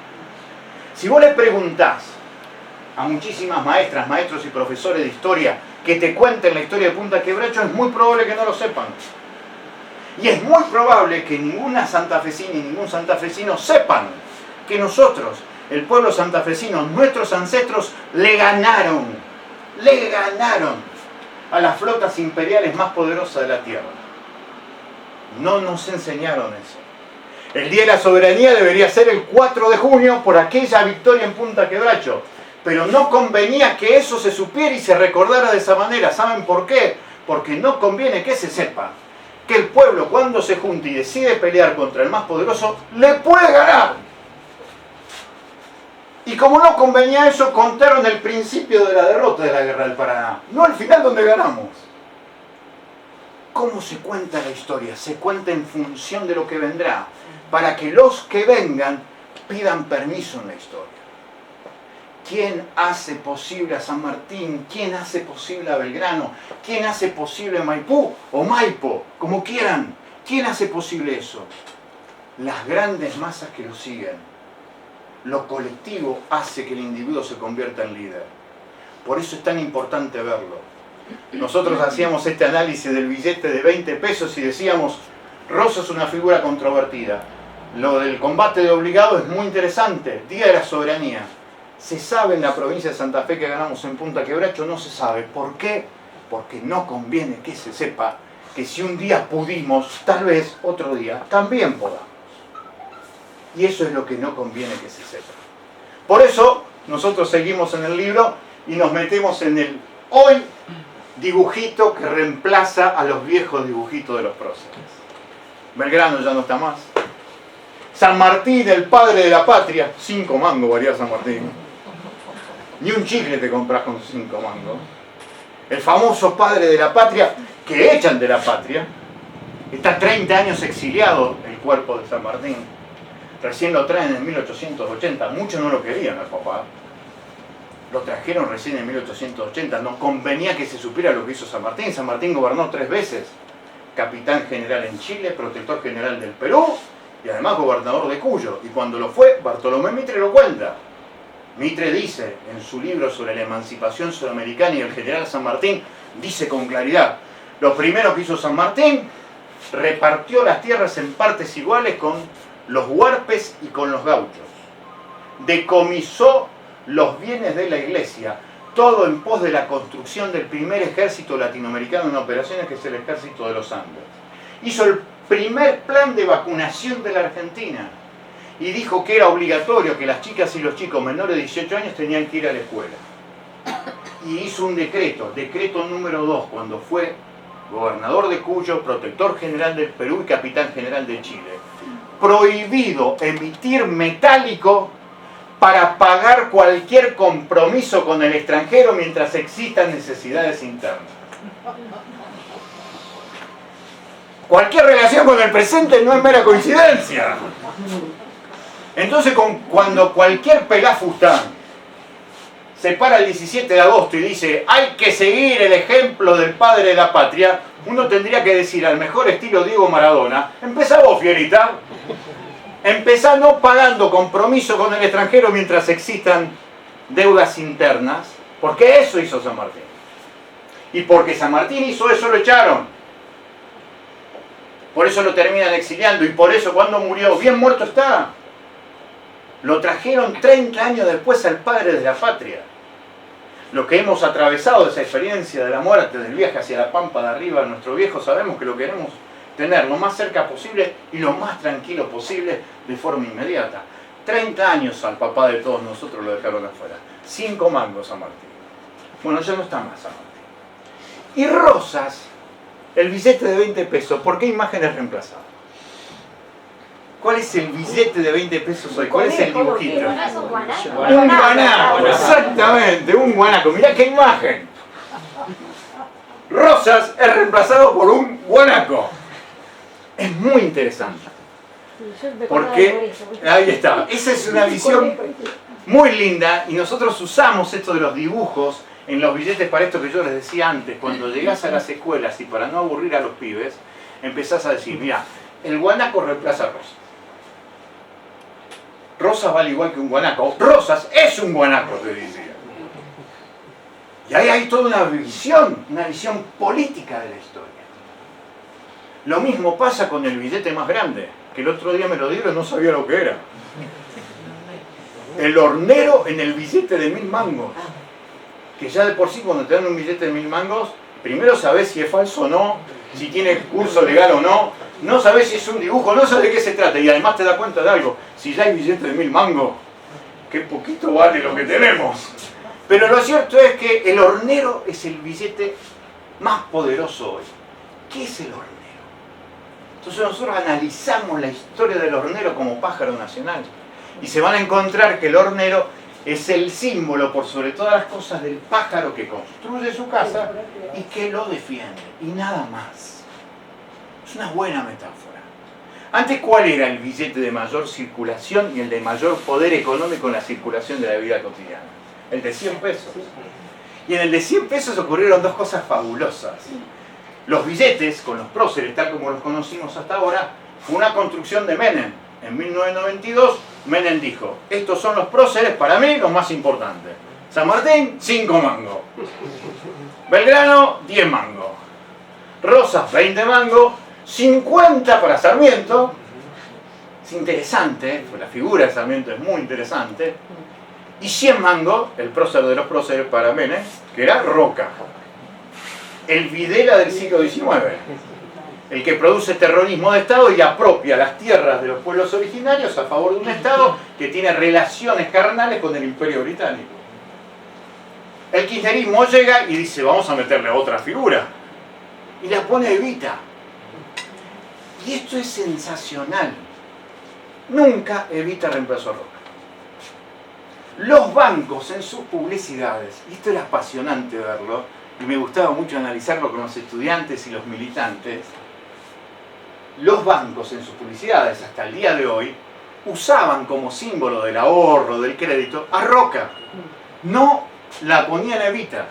Si vos le preguntás a muchísimas maestras, maestros y profesores de historia que te cuenten la historia de Punta Quebracho, es muy probable que no lo sepan. Y es muy probable que ninguna santafesina y ningún santafesino sepan que nosotros, el pueblo santafesino, nuestros ancestros, le ganaron a las flotas imperiales más poderosas de la tierra. No nos enseñaron eso. El Día de la Soberanía debería ser el 4 de junio por aquella victoria en Punta Quebracho. Pero no convenía que eso se supiera y se recordara de esa manera. ¿Saben por qué? Porque no conviene que se sepa que el pueblo, cuando se junta y decide pelear contra el más poderoso, le puede ganar. Y como no convenía eso, contaron el principio de la derrota de la Guerra del Paraná, no el final donde ganamos. ¿Cómo se cuenta la historia? Se cuenta en función de lo que vendrá, para que los que vengan pidan permiso en la historia. ¿Quién hace posible a San Martín? ¿Quién hace posible a Belgrano? ¿Quién hace posible a Maipú o Maipo? Como quieran. ¿Quién hace posible eso? Las grandes masas que lo siguen. Lo colectivo hace que el individuo se convierta en líder. Por eso es tan importante verlo. nosotros hacíamos este análisis del billete de 20 pesos y decíamos, Rosa es una figura controvertida. Lo del combate de obligado es muy interesante. Día de la soberanía. ¿Se sabe en la provincia de Santa Fe que ganamos en Punta Quebracho? No se sabe. ¿Por qué? Porque no conviene que se sepa que si un día pudimos, tal vez otro día también podamos. Y eso es lo que no conviene que se sepa. Por eso nosotros seguimos en el libro y nos metemos en el hoy dibujito que reemplaza a los viejos dibujitos de los próceres. Belgrano ya no está más. San Martín, el padre de la patria. 5 mangos valía San Martín. Ni un chicle te compras con 5 mangos. El famoso padre de la patria, que echan de la patria. Está 30 años exiliado el cuerpo de San Martín. Recién lo traen en 1880. Muchos no lo querían al papá. Lo trajeron recién en 1880. No convenía que se supiera lo que hizo San Martín. San Martín gobernó 3 veces. Capitán general en Chile, protector general del Perú y además gobernador de Cuyo. Y cuando lo fue, Bartolomé Mitre lo cuenta. Mitre dice en su libro sobre la emancipación sudamericana y el general San Martín, dice con claridad, lo primero que hizo San Martín, repartió las tierras en partes iguales con los huarpes y con los gauchos. Decomisó los bienes de la iglesia, todo en pos de la construcción del primer ejército latinoamericano en operaciones, que es el ejército de los Andes. Hizo el primer plan de vacunación de la Argentina y dijo que era obligatorio que las chicas y los chicos menores de 18 años tenían que ir a la escuela. Y hizo un decreto número 2, cuando fue gobernador de Cuyo, protector general del Perú y capitán general de Chile. Prohibido emitir metálico para pagar cualquier compromiso con el extranjero mientras existan necesidades internas. Cualquier relación con el presente no es mera coincidencia. Entonces, cuando cualquier pelafustán se para el 17 de agosto y dice hay que seguir el ejemplo del padre de la patria, uno tendría que decir al mejor estilo Diego Maradona, empezá vos, fierita. Empezá no pagando compromiso con el extranjero mientras existan deudas internas, porque eso hizo San Martín. Y porque San Martín hizo eso, lo echaron. Por eso lo terminan exiliando y por eso cuando murió, bien muerto está. Lo trajeron 30 años después al padre de la patria. Los que hemos atravesado esa experiencia de la muerte, del viaje hacia la pampa de arriba de nuestro viejo, sabemos que lo queremos tener lo más cerca posible y lo más tranquilo posible de forma inmediata. 30 años al papá de todos nosotros lo dejaron afuera. 5 mangos San Martín. Bueno, ya no está más San Martín. Y Rosas, el billete de 20 pesos, ¿por qué imagen es reemplazada? ¿Cuál es el billete de 20 pesos hoy? ¿Cuál es el dibujito? Un guanaco, exactamente, un guanaco. Mirá qué imagen. Rosas es reemplazado por un guanaco. Es muy interesante. Porque, ahí está, esa es una visión muy linda y nosotros usamos esto de los dibujos en los billetes para esto que yo les decía antes. Cuando llegás a las escuelas y para no aburrir a los pibes, empezás a decir, mira, el guanaco reemplaza a Rosas. Rosas vale igual que un guanaco. Rosas es un guanaco, te decía. Y ahí hay toda una visión política de la historia. Lo mismo pasa con el billete más grande, que el otro día me lo dieron y no sabía lo que era. El hornero en el billete de 1000 mangos. Que ya de por sí cuando te dan un billete de 1000 mangos, primero sabés si es falso o no, si tiene curso legal o no, no sabés si es un dibujo, no sabés de qué se trata y además te das cuenta de algo, si ya hay billete de 1000 mangos, qué poquito vale lo que tenemos. Pero lo cierto es que el hornero es el billete más poderoso hoy. ¿Qué es el hornero? Entonces nosotros analizamos la historia del hornero como pájaro nacional y se van a encontrar que el hornero es el símbolo por sobre todas las cosas del pájaro que construye su casa y que lo defiende y nada más. Es una buena metáfora. Antes, ¿cuál era el billete de mayor circulación y el de mayor poder económico en la circulación de la vida cotidiana? El de 100 pesos. Y en el de 100 pesos ocurrieron dos cosas fabulosas. Los billetes, con los próceres, tal como los conocimos hasta ahora, fue una construcción de Menem. En 1992, Menem dijo, estos son los próceres, para mí, los más importantes. San Martín, 5 mangos. Belgrano, 10 mangos. Rosas, 20 mangos. 50 para Sarmiento. Es interesante, pues la figura de Sarmiento es muy interesante. Y 100 mangos, el prócer de los próceres para Menem, que era Roca. El Videla del siglo XIX. El que produce terrorismo de Estado y apropia las tierras de los pueblos originarios a favor de un Estado que tiene relaciones carnales con el Imperio Británico. El kirchnerismo llega y dice, vamos a meterle otra figura. Y la pone Evita. Y esto es sensacional. Nunca Evita reemplazó a Roca. Los bancos en sus publicidades, y esto era apasionante verlo, y me gustaba mucho analizarlo con los estudiantes y los militantes, los bancos en sus publicidades hasta el día de hoy usaban como símbolo del ahorro, del crédito, a Roca. No la ponían a Evita.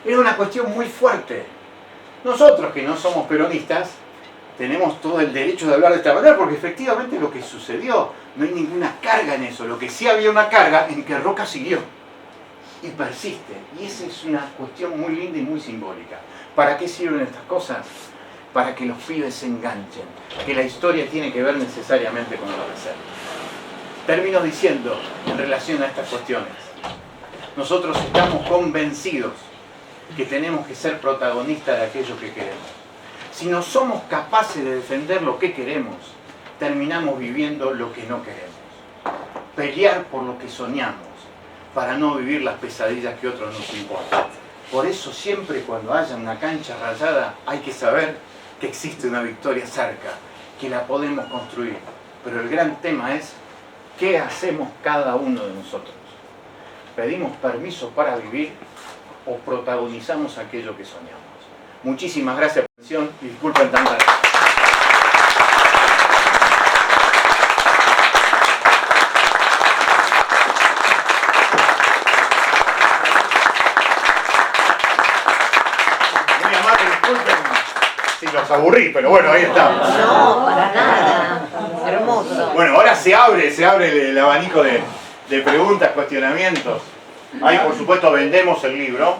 Era una cuestión muy fuerte. Nosotros que no somos peronistas tenemos todo el derecho de hablar de esta manera porque efectivamente lo que sucedió, no hay ninguna carga en eso. Lo que sí había una carga en que Roca siguió y persiste. Y esa es una cuestión muy linda y muy simbólica. ¿Para qué sirven estas cosas? Para que los pibes se enganchen, que la historia tiene que ver necesariamente con lo presente. Termino diciendo, en relación a estas cuestiones, nosotros estamos convencidos que tenemos que ser protagonistas de aquello que queremos. Si no somos capaces de defender lo que queremos, terminamos viviendo lo que no queremos. Pelear por lo que soñamos, para no vivir las pesadillas que otros nos imponen. Por eso siempre cuando haya una cancha rayada hay que saber que existe una victoria cerca, que la podemos construir. Pero el gran tema es, ¿qué hacemos cada uno de nosotros? ¿Pedimos permiso para vivir o protagonizamos aquello que soñamos? Muchísimas gracias por la atención y disculpen tanta... Muy amable, disculpen si los aburrí, pero bueno, ahí estamos. No, para nada. Hermoso. Bueno, ahora se abre el abanico de preguntas, cuestionamientos. Ahí, por supuesto, vendemos el libro.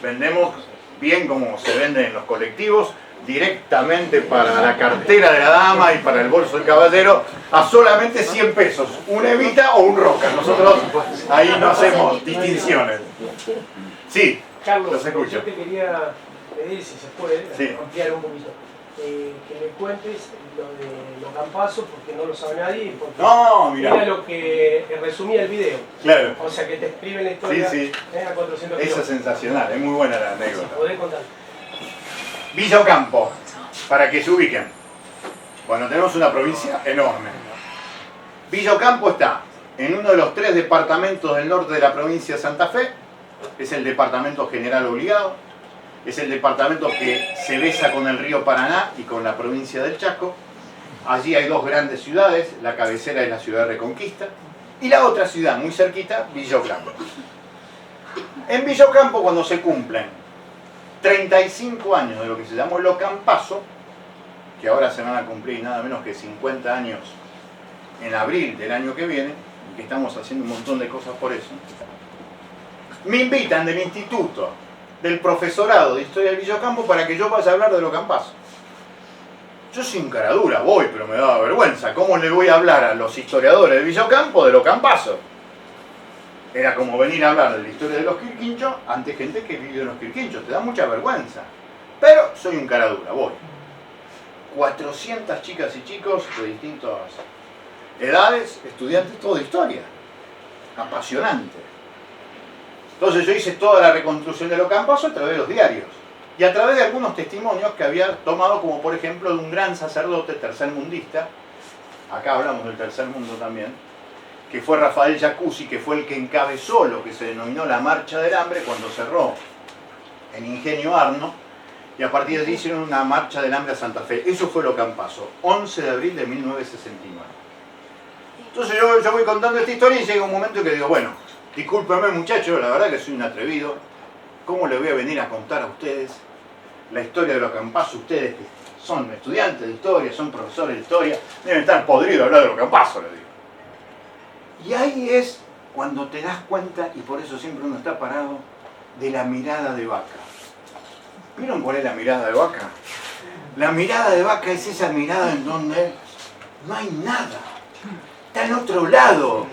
Vendemos bien como se vende en los colectivos, directamente para la cartera de la dama y para el bolso del caballero, a solamente 100 pesos. Un Evita o un Roca. Nosotros ahí no hacemos distinciones. Sí, Carlos, los escucho. yo te quería pedir, si se puede, Sí. ampliar un poquito, que me cuentes lo de los campazos, porque no lo sabe nadie, porque No, mira. era lo que resumía el video. Claro. O sea, que te escriben la historia Sí. a 400 Eso es kilómetros. sensacional, es muy buena la anécdota. ¿Podés contar? Villa Ocampo, para que se ubiquen. Bueno, tenemos una provincia enorme. Villa Ocampo está en uno de los 3 departamentos del norte de la provincia de Santa Fe. Es el departamento general obligado. Es el departamento que se besa con el río Paraná y con la provincia del Chaco. Allí hay 2 grandes ciudades. La cabecera es la ciudad de Reconquista. Y la otra ciudad, muy cerquita, Villa Ocampo. En Villa Ocampo, cuando se cumplen 35 años de lo que se llamó el Ocampazo, que ahora se van a cumplir nada menos que 50 años en abril del año que viene, y que estamos haciendo un montón de cosas por eso, me invitan del instituto, del profesorado de Historia del Villa Ocampo para que yo vaya a hablar del Ocampazo. Yo sin cara dura voy, pero me daba vergüenza. ¿Cómo le voy a hablar a los historiadores de Villa Ocampo del Ocampazo? Era como venir a hablar de la historia de los Quirquinchos ante gente que vive en los Quirquinchos. Te da mucha vergüenza. Pero soy un cara dura, voy. 400 chicas y chicos de distintas edades, estudiantes, todo de historia. Apasionante. Entonces yo hice toda la reconstrucción del Ocampazo a través de los diarios. Y a través de algunos testimonios que había tomado, como por ejemplo de un gran sacerdote tercermundista, acá hablamos del tercer mundo también, que fue Rafael Jacuzzi, que fue el que encabezó lo que se denominó la Marcha del Hambre cuando cerró en Ingenio Arno, y a partir de allí hicieron una Marcha del Hambre a Santa Fe. Eso fue el Ocampazo, 11 de abril de 1969. Entonces yo voy contando esta historia y llega un momento que digo, bueno, discúlpenme muchachos, la verdad que soy un atrevido, ¿cómo les voy a venir a contar a ustedes la historia del Ocampazo? Ustedes que son estudiantes de historia, son profesores de historia, deben estar podridos de hablar del Ocampazo, les digo. Y ahí es cuando te das cuenta, y por eso siempre uno está parado, de la mirada de Vaca. ¿Vieron cuál es la mirada de Vaca? La mirada de Vaca es esa mirada en donde no hay nada. Está en otro lado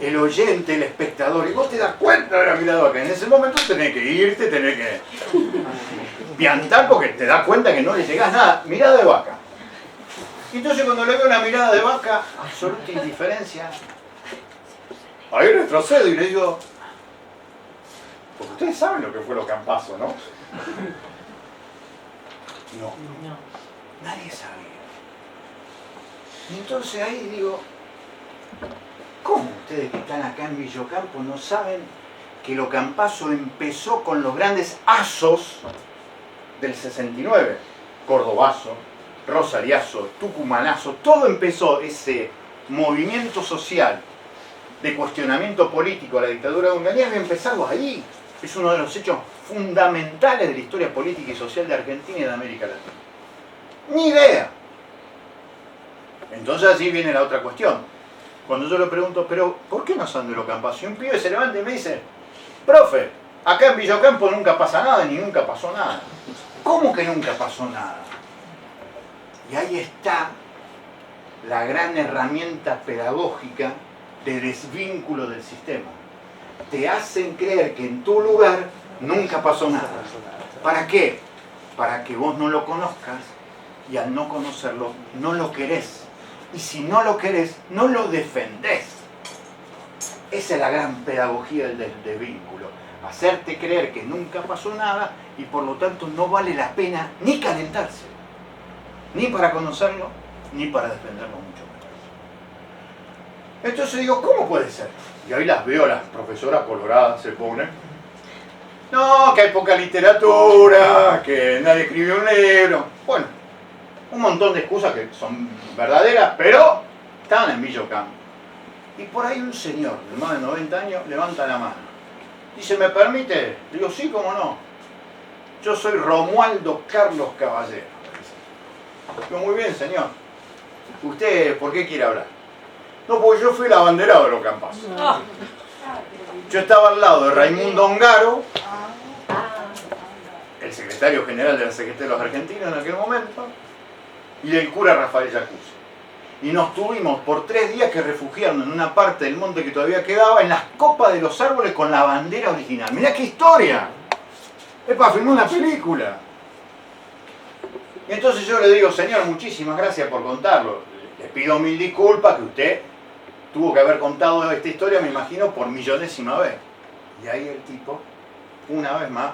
el oyente, el espectador. Y vos te das cuenta de la mirada de Vaca. En ese momento tenés que irte, tenés que piantar porque te das cuenta que no le llegás nada. Mirada de Vaca. Y entonces cuando le veo una mirada de Vaca, absoluta indiferencia, ahí retrocedo y le digo, porque ustedes saben lo que fue los campazos, ¿no? No, nadie sabía. Y entonces ahí digo, ¿cómo ustedes que están acá en Villocampo no saben que lo campazo empezó con los grandes asos del 69? Cordobazo, Rosariazo, Tucumanazo, todo empezó ese movimiento social de cuestionamiento político a la dictadura de Onganía, había empezado ahí. Es uno de los hechos fundamentales de la historia política y social de Argentina y de América Latina. Ni idea. Entonces así viene la otra cuestión. Cuando yo le pregunto, pero ¿por qué no son de los campazos? Y un pibe se levanta y me dice, profe, acá en Villocampo nunca pasa nada ni nunca pasó nada. ¿Cómo que nunca pasó nada? Y ahí está la gran herramienta pedagógica de desvínculo del sistema. Te hacen creer que en tu lugar nunca pasó nada. ¿Para qué? Para que vos no lo conozcas y al no conocerlo no lo querés. Y si no lo querés, no lo defendés. Esa es la gran pedagogía del desvínculo. Hacerte creer que nunca pasó nada y por lo tanto no vale la pena ni calentarse. Ni para conocerlo, ni para defenderlo mucho menos. Entonces digo, ¿cómo puede ser? Y ahí las veo, las profesoras coloradas se ponen. No, que hay poca literatura, que nadie escribió un libro. Bueno, un montón de excusas que son verdaderas, pero estaban en Villocampo. Y por ahí un señor de más de 90 años levanta la mano. Dice, ¿me permite? Digo, sí, cómo no. Yo soy Romualdo Carlos Caballero. Digo, muy bien, señor. ¿Usted por qué quiere hablar? No, porque yo fui el abanderado de los campazos. Yo estaba al lado de Raimundo Ongaro, el secretario general de la Secretaría de los Argentinos en aquel momento, y del cura Rafael Jacuzzi. Y nos tuvimos por 3 días que refugiarnos en una parte del monte que todavía quedaba, en las copas de los árboles con la bandera original. ¡Mirá qué historia! Es para filmar una película. Y entonces yo le digo, señor, muchísimas gracias por contarlo. Le pido 1000 disculpas que usted tuvo que haber contado esta historia, me imagino, por millonésima vez. Y ahí el tipo, una vez más,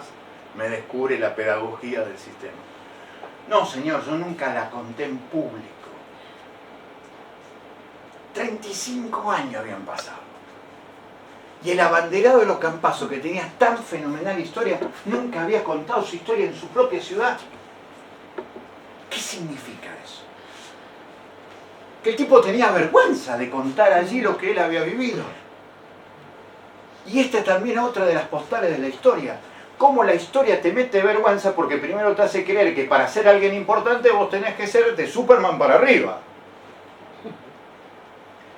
me descubre la pedagogía del sistema. No, señor, yo nunca la conté en público. 35 años habían pasado. Y el abanderado de los campazos, que tenía tan fenomenal historia, nunca había contado su historia en su propia ciudad. ¿Qué significa eso? Que el tipo tenía vergüenza de contar allí lo que él había vivido. Y esta también es otra de las postales de la historia. Cómo la historia te mete vergüenza porque primero te hace creer que para ser alguien importante vos tenés que ser de Superman para arriba.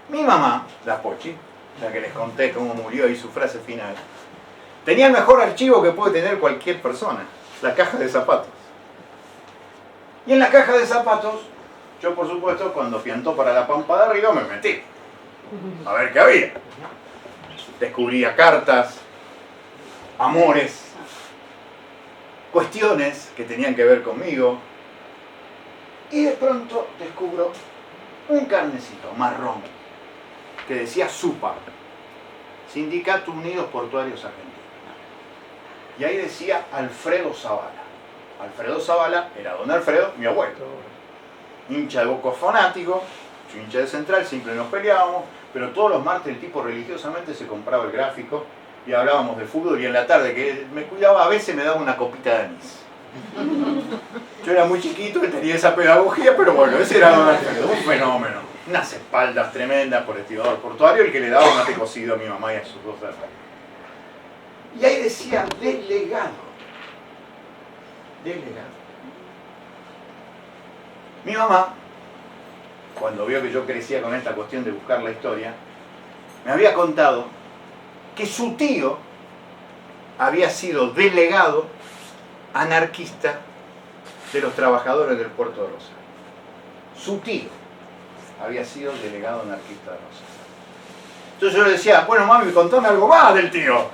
Mi mamá, la Pochi, la que les conté cómo murió y su frase final, tenía el mejor archivo que puede tener cualquier persona, la caja de zapatos. Y en la caja de zapatos, yo por supuesto, cuando piantó para la pampa de arriba, me metí a ver qué había. Descubría cartas, amores, cuestiones que tenían que ver conmigo. Y de pronto descubro un carnecito marrón que decía SUPA, Sindicato Unidos Portuarios Argentinos. Y ahí decía Alfredo Zavala. Alfredo Zavala era don Alfredo, mi abuelo. Hincha de Boca fanático, yo hincha de Central, siempre nos peleábamos, pero todos los martes el tipo religiosamente se compraba el gráfico y hablábamos de fútbol, y en la tarde que me cuidaba a veces me daba una copita de anís. Yo era muy chiquito y tenía esa pedagogía, pero bueno, ese era don Alfredo, un fenómeno. Unas espaldas tremendas por estibador portuario, el que le daba mate cocido a mi mamá y a sus 2 hermanos. Y ahí decía delegado. Delegado. Mi mamá, cuando vio que yo crecía con esta cuestión de buscar la historia, me había contado que su tío había sido delegado anarquista de los trabajadores del puerto de Rosario. Su tío había sido delegado anarquista de Rosario. Entonces yo le decía, bueno mami, contame algo más del tío.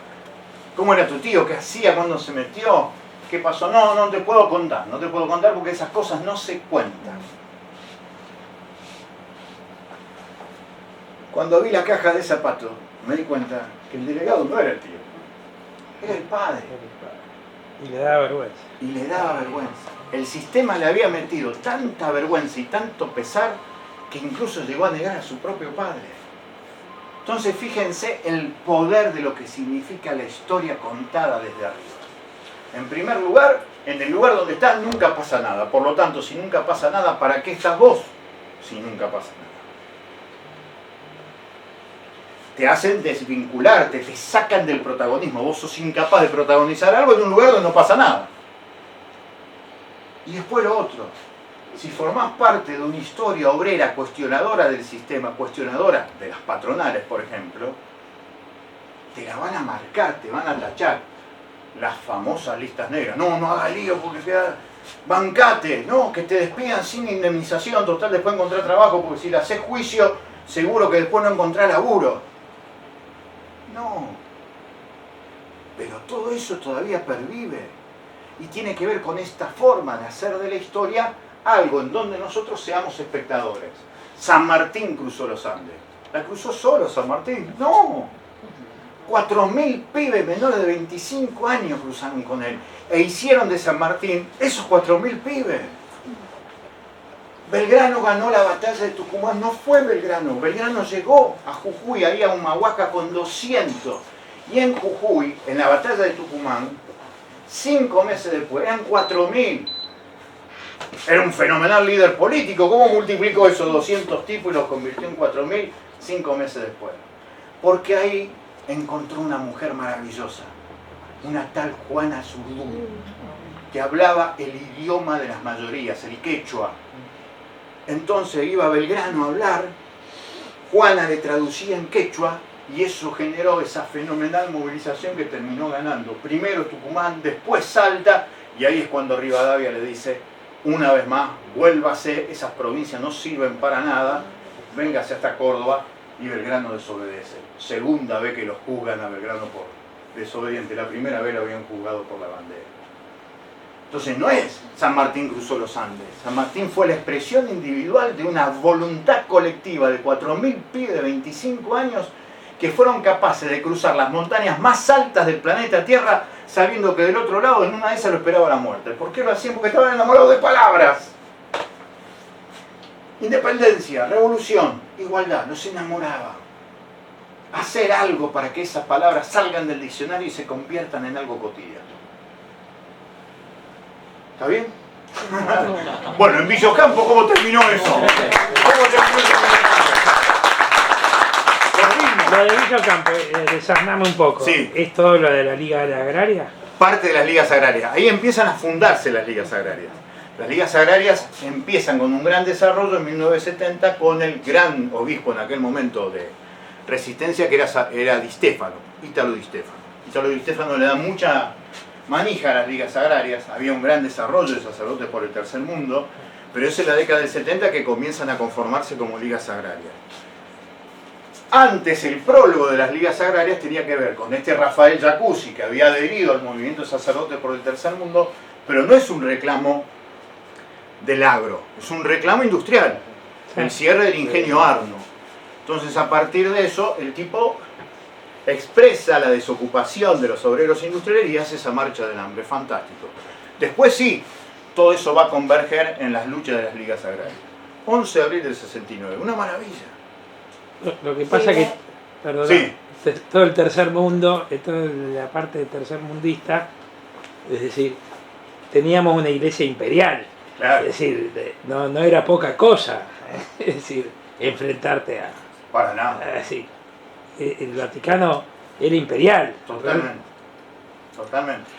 ¿Cómo era tu tío? ¿Qué hacía? ¿Cuándo se metió? ¿Qué pasó? No, no te puedo contar. No te puedo contar porque esas cosas no se cuentan. Cuando vi la caja de zapatos, me di cuenta que el delegado no era el tío. Era el padre. Y le daba vergüenza. Y le daba vergüenza. El sistema le había metido tanta vergüenza y tanto pesar que incluso llegó a negar a su propio padre. Entonces fíjense el poder de lo que significa la historia contada desde arriba. En primer lugar, en el lugar donde estás nunca pasa nada. Por lo tanto, si nunca pasa nada, ¿para qué estás vos si nunca pasa nada? Te hacen desvincularte, te sacan del protagonismo. Vos sos incapaz de protagonizar algo en un lugar donde no pasa nada. Y después lo otro. Si formás parte de una historia obrera cuestionadora del sistema, cuestionadora de las patronales, por ejemplo, te la van a marcar, te van a tachar. Las famosas listas negras. No, no hagas lío porque bancate, no, que te despidan sin indemnización, total después encontrar trabajo, porque si le haces juicio, seguro que después no encontrás laburo. No. Pero todo eso todavía pervive. Y tiene que ver con esta forma de hacer de la historia algo en donde nosotros seamos espectadores. San Martín cruzó los Andes. ¿La cruzó solo San Martín? No. 4.000 pibes menores de 25 años cruzaron con él. E hicieron de San Martín esos 4.000 pibes. Belgrano ganó la batalla de Tucumán. No fue Belgrano. Belgrano llegó a Jujuy, ahí a Humahuaca con 200. Y en Jujuy, en la batalla de Tucumán, 5 meses después, eran 4.000. Era un fenomenal líder político. ¿Cómo multiplicó esos 200 tipos y los convirtió en 4.000 5 meses después? Porque ahí encontró una mujer maravillosa, una tal Juana Zurduy, que hablaba el idioma de las mayorías, el quechua. Entonces iba a Belgrano a hablar, Juana le traducía en quechua y eso generó esa fenomenal movilización que terminó ganando. Primero Tucumán, después Salta, y ahí es cuando Rivadavia le dice, una vez más, vuélvase, esas provincias no sirven para nada, véngase hasta Córdoba, y Belgrano desobedece. Segunda vez que los juzgan a Belgrano por desobediente, la primera vez lo habían juzgado por la bandera. Entonces no es San Martín cruzó los Andes, San Martín fue la expresión individual de una voluntad colectiva de 4.000 pibes de 25 años que fueron capaces de cruzar las montañas más altas del planeta Tierra sabiendo que del otro lado en una de esas lo esperaba la muerte. ¿Por qué lo hacían? Porque estaban enamorados de palabras. Independencia, revolución, igualdad, los enamoraba. Hacer algo para que esas palabras salgan del diccionario y se conviertan en algo cotidiano. ¿Está bien? Bueno, en Villocampo, ¿cómo terminó eso? ¿Cómo terminó eso? Lo de Villocampo, desarmame un poco. Sí. ¿Es todo lo de la Liga Agraria? Parte de las ligas agrarias. Ahí empiezan a fundarse las ligas agrarias. Las ligas agrarias empiezan con un gran desarrollo en 1970 con el gran obispo en aquel momento de Resistencia, que era Di Stefano, Ítalo Di Stefano. Ítalo Di Stefano le da mucha manija a las ligas agrarias, había un gran desarrollo de sacerdotes por el tercer mundo, pero es en la década del 70 que comienzan a conformarse como ligas agrarias. Antes, el prólogo de las ligas agrarias tenía que ver con este Rafael Jacuzzi, que había adherido al movimiento de sacerdotes por el tercer mundo, pero no es un reclamo del agro, es un reclamo industrial, el cierre del ingenio Arno. Entonces, a partir de eso, el tipo expresa la desocupación de los obreros industriales y hace esa marcha del hambre, fantástico. Después sí, todo eso va a converger en las luchas de las ligas agrarias. 11 de abril del 69, una maravilla. Lo que pasa que, perdón, Sí. todo el tercer mundo, toda la parte del tercer mundista, es decir, teníamos una iglesia imperial, Claro. es decir, no era poca cosa, es decir, enfrentarte a... Para nada. Así, el Vaticano era imperial. Totalmente. Totalmente.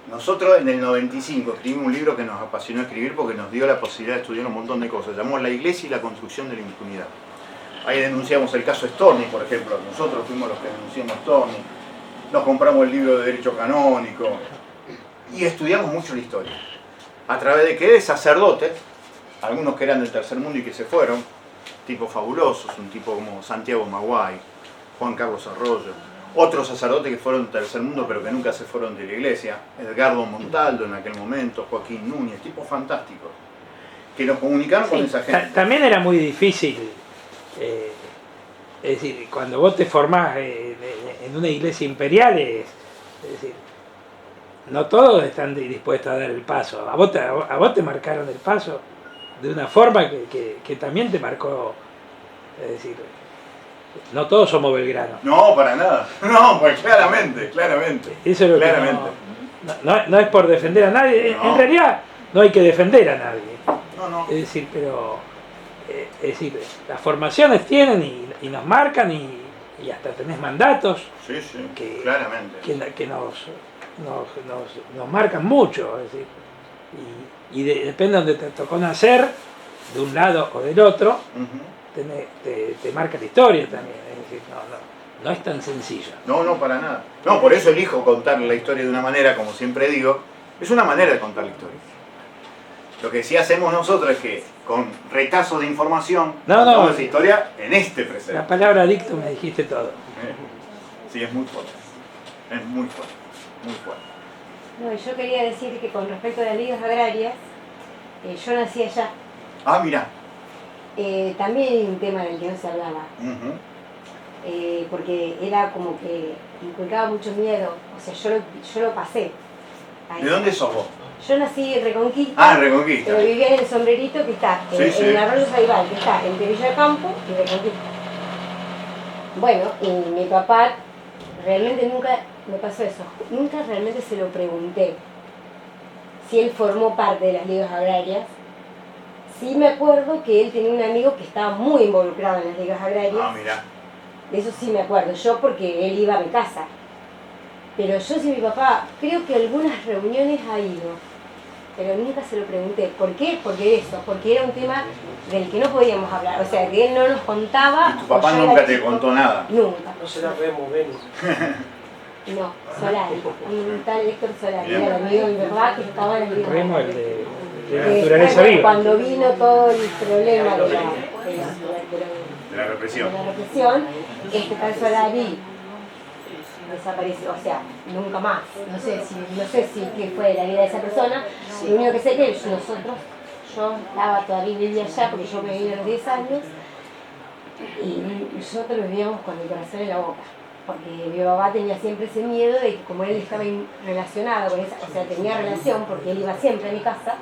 Nosotros en el 95 escribimos un libro que nos apasionó escribir porque nos dio la posibilidad de estudiar un montón de cosas. Llamó La Iglesia y la construcción de la impunidad. Ahí denunciamos el caso Storni, por ejemplo. Nosotros fuimos los que denunciamos Storni. Nos compramos el libro de Derecho Canónico. y estudiamos mucho la historia. A través de que sacerdotes, algunos que eran del tercer mundo y que se fueron, tipos fabulosos, un tipo como Santiago Maguay, Juan Carlos Arroyo, otros sacerdotes que fueron del tercer mundo pero que nunca se fueron de la iglesia, Edgardo Montaldo en aquel momento, Joaquín Núñez, tipos fantásticos, que nos comunicaron con esa gente. También era muy difícil, es decir, cuando vos te formás en una iglesia imperial, es decir, no todos están dispuestos a dar el paso. A vos te marcaron el paso de una forma que también te marcó, es decir, no todos somos Belgrano. No, para nada. No, pues claramente. Eso es lo claramente. que no es por defender a nadie. No. En realidad no hay que defender a nadie. No. Es decir, pero es decir, las formaciones tienen y nos marcan y hasta tenés mandatos Sí, que, claramente. que nos marcan mucho. Es decir, depende de donde te tocó nacer, de un lado o del otro, te marca la historia también. Es decir, no es tan sencillo. No, para nada. No, por eso elijo contar la historia de una manera, como siempre digo, es una manera de contar la historia. Lo que sí hacemos nosotros es que con retazos de información contamos esa historia en este presente. La palabra adicto me dijiste todo. Sí, es muy fuerte. Es muy fuerte. Muy fuerte. No, y yo quería decir que con respecto a las ligas agrarias, yo nací allá. Ah, mira. También hay un tema del que no se hablaba. Porque era como que inculcaba mucho miedo. O sea, yo lo pasé. Ahí. ¿De dónde sos vos? Yo nací en Reconquista. Ah, en Reconquista. Pero vivía en el Sombrerito, que está en el Arroyo Saibal, que está entre Villa Campo y Reconquista. Bueno, y mi papá realmente nunca me pasó eso. Nunca realmente se lo pregunté si él formó parte de las ligas agrarias. Sí me acuerdo que él tenía un amigo que estaba muy involucrado en las ligas agrarias. Ah, mira. De eso sí me acuerdo, yo porque él iba a mi casa. Pero yo sí, mi papá, creo que algunas reuniones ha ido, pero nunca se lo pregunté. ¿Por qué? Porque era un tema del que no podíamos hablar. O sea, que él no nos contaba. ¿Y tu papá nunca te contó nada? Nunca. No se la podemos ver. No, Solari, un tal Héctor Solari, era el amigo de mi papá que estaba en el libro. Remo, el de naturaleza viva. Cuando vino todo el problema de De la represión. la represión, este tal Solari desapareció, o sea, nunca más. No sé si qué fue la vida de esa persona. Lo único que sé que yo vivía allá porque yo me vine a los 10 años y nosotros vivíamos con el corazón en la boca. Porque mi papá tenía siempre ese miedo de que como él estaba relacionado con esa, o sea, tenía relación porque él iba siempre a mi casa,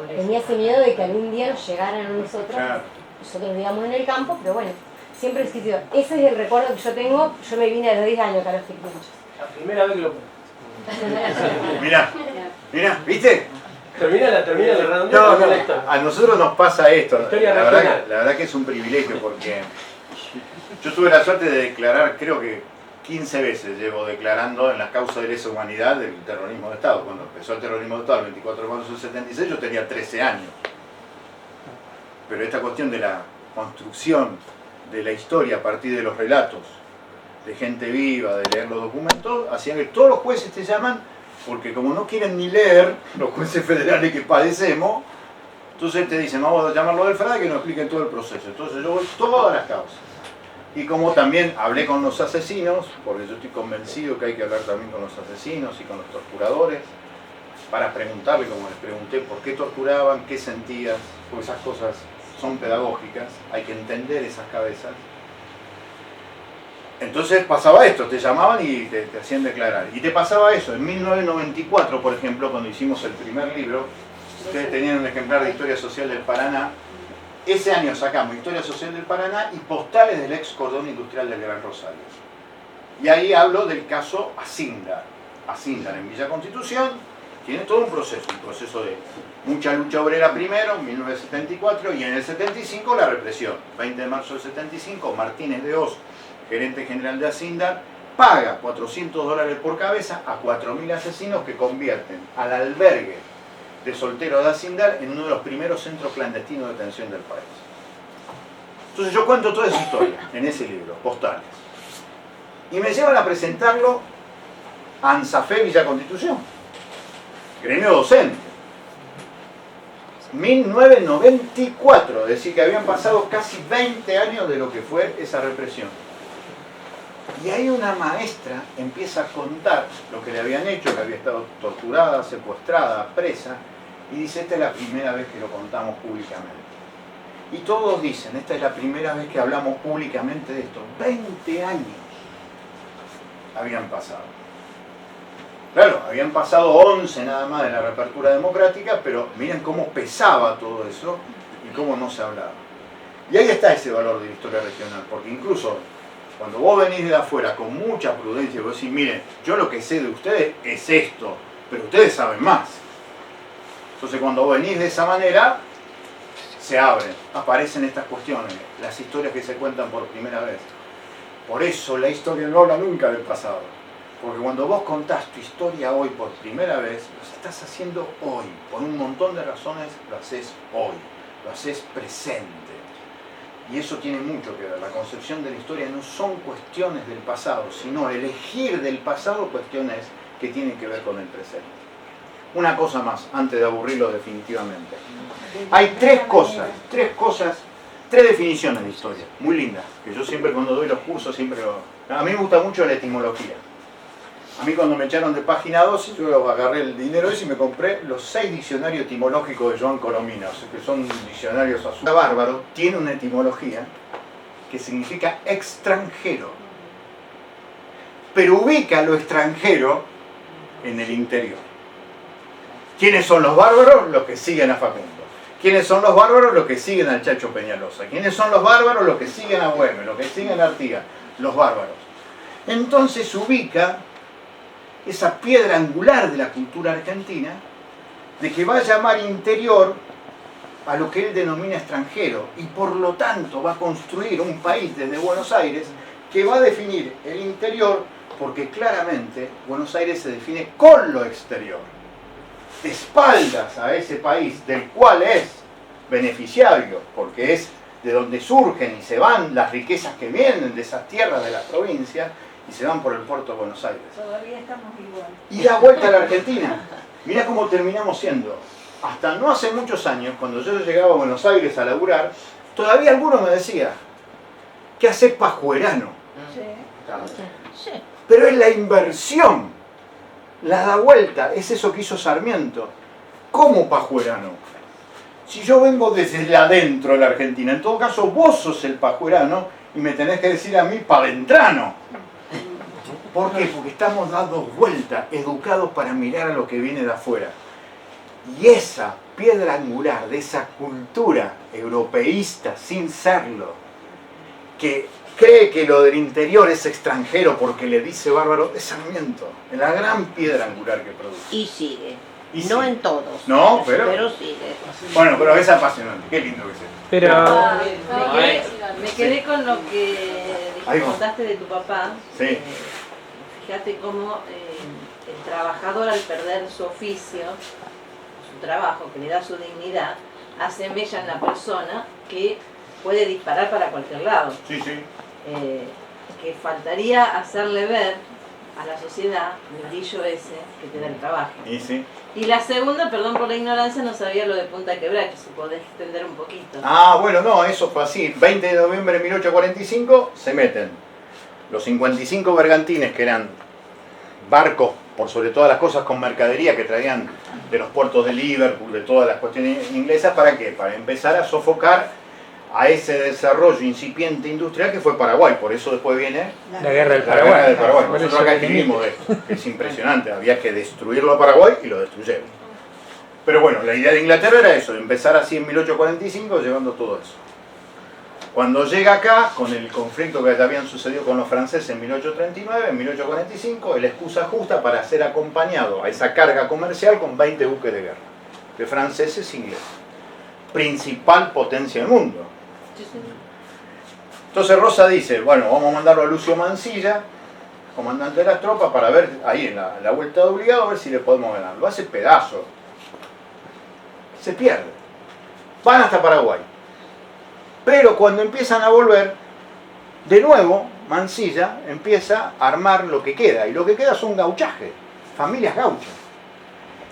tenía ese miedo de que algún día nos llegaran a nosotros. Claro. Nosotros vivíamos en el campo, pero bueno, siempre existió. Ese es el recuerdo que yo tengo. Yo me vine a los 10 años acá a los Quilpunchos. La primera vez que lo Mirá, ¿viste? termina la redondea. No, a nosotros nos pasa esto. Historia La regional. verdad que es un privilegio porque yo tuve la suerte de declarar, creo que 15 veces llevo declarando en las causas de lesa humanidad del terrorismo de Estado. Cuando empezó el terrorismo de Estado el 24 de marzo del 76 yo tenía 13 años. Pero esta cuestión de la construcción de la historia a partir de los relatos de gente viva, de leer los documentos, hacían que todos los jueces te llaman, porque como no quieren ni leer, los jueces federales que padecemos, entonces te dicen, vamos a llamarlo del FRA que nos expliquen todo el proceso. Entonces yo voy todas las causas. Y como también hablé con los asesinos, porque yo estoy convencido que hay que hablar también con los asesinos y con los torturadores, para preguntarle, como les pregunté, por qué torturaban, qué sentías, porque esas cosas son pedagógicas, hay que entender esas cabezas. Entonces pasaba esto, te llamaban y te hacían declarar. Y te pasaba eso, en 1994, por ejemplo, cuando hicimos el primer libro, ustedes tenían un ejemplar de Historia Social del Paraná. Ese año sacamos Historia Social del Paraná y Postales del ex cordón industrial del Gran Rosario. Y ahí hablo del caso Asíndar. Asíndar en Villa Constitución tiene todo un proceso de mucha lucha obrera primero, en 1974, y en el 75 la represión. 20 de marzo del 75, Martínez de Hoz, gerente general de Asíndar, paga $400 por cabeza a 4.000 asesinos que convierten al albergue de solteros de Asíndar en uno de los primeros centros clandestinos de detención del país. Entonces yo cuento toda esa historia en ese libro, Postales. Y me llevan a presentarlo a ANSAFE Villa Constitución. gremio docente. 1994, es decir, que habían pasado casi 20 años de lo que fue esa represión. Y ahí una maestra empieza a contar lo que le habían hecho, que había estado torturada, secuestrada, presa, y dice, esta es la primera vez que lo contamos públicamente. Y todos dicen, esta es la primera vez que hablamos públicamente de esto. 20 años habían pasado. Claro, habían pasado 11 nada más de la reapertura democrática, pero miren cómo pesaba todo eso y cómo no se hablaba. Y ahí está ese valor de la historia regional, porque incluso cuando vos venís de afuera con mucha prudencia y vos decís, miren, yo lo que sé de ustedes es esto, pero ustedes saben más. Entonces cuando vos venís de esa manera, se abren, aparecen estas cuestiones, las historias que se cuentan por primera vez. Por eso la historia no habla nunca del pasado. Porque cuando vos contás tu historia hoy por primera vez, lo estás haciendo hoy. Por un montón de razones lo haces hoy, lo haces presente. Y eso tiene mucho que ver. La concepción de la historia no son cuestiones del pasado, sino elegir del pasado cuestiones que tienen que ver con el presente. Una cosa más, antes de aburrirlo definitivamente. Hay tres definiciones de historia, muy lindas, que yo siempre cuando doy los cursos, a mí me gusta mucho la etimología. A mí cuando me echaron de página 2, yo agarré el dinero ese y me compré los 6 diccionarios etimológicos de Joan Coromina, que son diccionarios azules. Bárbaro tiene una etimología que significa extranjero, pero ubica lo extranjero en el interior. ¿Quiénes son los bárbaros? Los que siguen a Facundo. ¿Quiénes son los bárbaros? Los que siguen al Chacho Peñalosa. ¿Quiénes son los bárbaros? Los que siguen a Güemes, los que siguen a Artigas, los bárbaros. Entonces ubica esa piedra angular de la cultura argentina, de que va a llamar interior a lo que él denomina extranjero, y por lo tanto va a construir un país desde Buenos Aires que va a definir el interior, porque claramente Buenos Aires se define con lo exterior, de espaldas a ese país del cual es beneficiario, porque es de donde surgen y se van las riquezas que vienen de esas tierras de las provincias, y se van por el puerto de Buenos Aires. Todavía estamos igual. Y da vuelta a la Argentina. Mirá cómo terminamos siendo. Hasta no hace muchos años, cuando yo llegaba a Buenos Aires a laburar, todavía alguno me decía, ¿qué haces pajuerano? Sí. Pero es la inversión, la da vuelta, es eso que hizo Sarmiento. ¿Cómo pajuerano? Si yo vengo desde adentro de la Argentina, en todo caso vos sos el pajuerano y me tenés que decir a mí padentrano. ¿Por qué? Porque estamos dando vuelta, educados para mirar a lo que viene de afuera. Y esa piedra angular de esa cultura europeísta, sin serlo, que cree que lo del interior es extranjero porque le dice bárbaro, es Sarmiento, es la gran piedra angular que produce. Y sigue. Y no sigue. en todos. No, pero sigue. Bueno, pero es apasionante, qué lindo que es. Pero Me quedé con lo que Ahí va. contaste de tu papá. Sí. Fíjate cómo el trabajador, al perder su oficio, su trabajo, que le da su dignidad, hace mella en la persona que puede disparar para cualquier lado. Sí, sí. Que faltaría hacerle ver a la sociedad el brillo ese que te da el trabajo. Y sí. Y la segunda, perdón por la ignorancia, no sabía lo de Punta Quebracho, si podés extender un poquito. Ah, bueno, no, eso fue así. 20 de noviembre de 1845 se meten los 55 bergantines, que eran barcos, por sobre todas las cosas, con mercadería que traían de los puertos de Liverpool, de todas las cuestiones inglesas. ¿Para qué? Para empezar a sofocar a ese desarrollo incipiente industrial que fue Paraguay. Por eso después viene la guerra del la guerra del Paraguay. Paraguay. Por Nosotros eso acá que escribimos de esto. Es impresionante. Había que destruirlo a Paraguay y lo destruyeron. Pero bueno, la idea de Inglaterra era eso, empezar así en 1845 llevando todo eso. Cuando llega acá, con el conflicto que ya habían sucedido con los franceses en 1839, en 1845, es la excusa justa para ser acompañado a esa carga comercial con 20 buques de guerra, de franceses e ingleses. Principal potencia del mundo. Entonces Rosa dice, bueno, vamos a mandarlo a Lucio Mansilla, comandante de las tropas, para ver ahí en la vuelta de obligado, a ver si le podemos ganar. Lo hace pedazo. Se pierde. Van hasta Paraguay. Pero cuando empiezan a volver, de nuevo, Mansilla empieza a armar lo que queda. Y lo que queda son gauchajes, familias gauchas.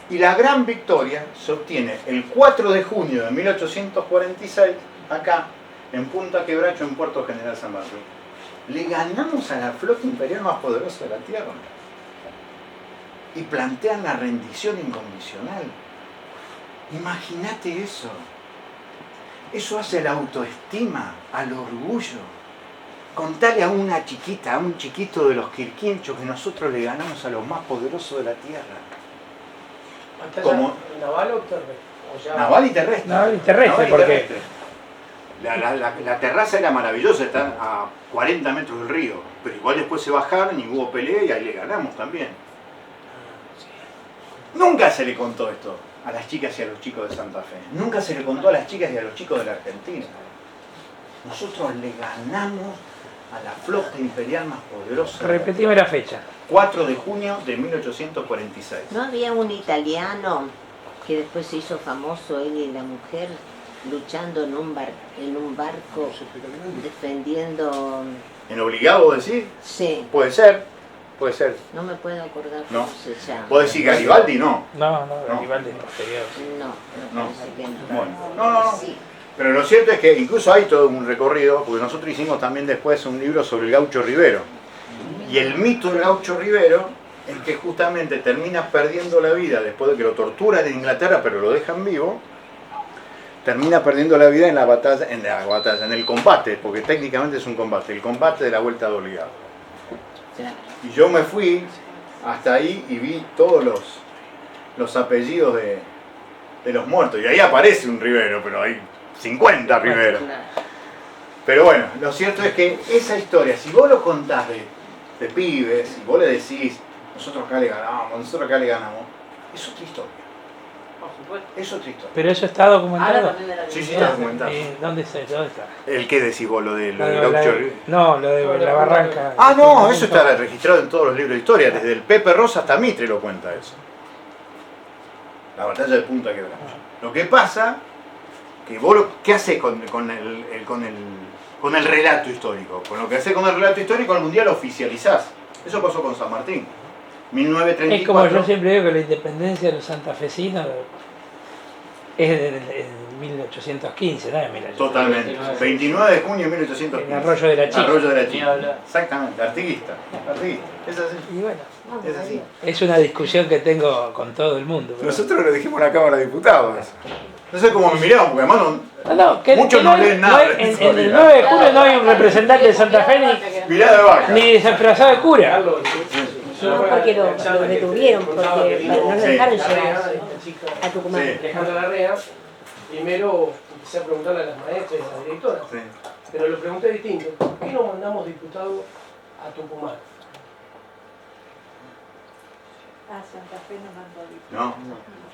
Y la gran victoria se obtiene el 4 de junio de 1846, acá, en Punta Quebracho, en Puerto General San Martín. Le ganamos a la flota imperial más poderosa de la Tierra. Y plantean la rendición incondicional. Imagínate eso. Eso hace la autoestima, al orgullo. Contale a una chiquita, a un chiquito de los Quirquinchos que nosotros le ganamos a los más poderosos de la Tierra. ¿Como naval o terrestre? O ya... Naval y terrestre. Naval y terrestre, Naval y porque terrestre. La terraza era maravillosa, está a 40 metros del río, pero igual después se bajaron y hubo pelea y ahí le ganamos también. Nunca se le contó esto a las chicas y a los chicos de Santa Fe. Nunca se le contó a las chicas y a los chicos de la Argentina. Nosotros le ganamos a la flota imperial más poderosa. repetime la fecha. 4 de junio de 1846. ¿No había un italiano que después se hizo famoso, él y la mujer, luchando en un barco, defendiendo... ¿En obligado decir? Sí, Puede ser, puede ser. no me puedo acordar No. cómo se llama. ¿Puedo decir Garibaldi? No. No, No. Garibaldi es posterior. No, No. me parece que no. Bueno, no. Sí. Pero lo cierto es que incluso hay todo un recorrido, porque nosotros hicimos también después un libro sobre el gaucho Rivero. Y el mito del gaucho Rivero es que justamente termina perdiendo la vida después de que lo torturan en Inglaterra, pero lo dejan vivo. Termina perdiendo la vida en la batalla, en el combate, porque técnicamente es un combate, el combate de la Vuelta de Obligado. Claro. Y yo me fui hasta ahí y vi todos los apellidos de los muertos. Y ahí aparece un Rivero, pero hay 50 Riveros. Claro. Pero bueno, lo cierto es que esa historia, si vos lo contás de pibes, si vos le decís, nosotros acá le ganamos, es otra historia. Por supuesto. Es otra historia. Pero eso está Ahora documentado. también de la Sí, está documentado. ¿Dónde está? ¿El qué decís vos, lo del Lo de gaucho la- Rivero? No, lo de la barranca. Ah, no, eso está registrado en todos los libros de historia, desde el Pepe Rosa hasta Mitre lo cuenta eso. La batalla de Punta Quebracho. Lo que pasa, que vos ¿qué hacés con el relato histórico? Con lo que hacés con el relato histórico algún día lo oficializás. Eso pasó con San Martín. 1934. Es como yo siempre digo que la independencia de los santafesinos es de 1815, ¿no? 1815. Totalmente. 29 de junio de 1815. En Arroyo de la Chica. Arroyo de la Chica. Exactamente, artiguista. Es así. Y bueno, Es así. es una discusión que tengo con todo el mundo. pero- Nosotros lo dijimos en la Cámara de Diputados. No sé cómo me miraban, porque además muchos que no hay- leen nada hay- de en eso, el mira. 9 de julio no hay un representante de Santa Fe Mirá de vaca. ni disfrazado de cura. Carlos, No, porque lo detuvieron, porque no lo Sí. dejaron la llegar Rea, esta chica, a Tucumán. Sí. Alejandra Larrea, primero empecé a preguntarle a las maestras y a la directora, Sí. pero lo pregunté distinto. ¿Por qué no mandamos diputados a Tucumán? Ah, Santa Fe no mandó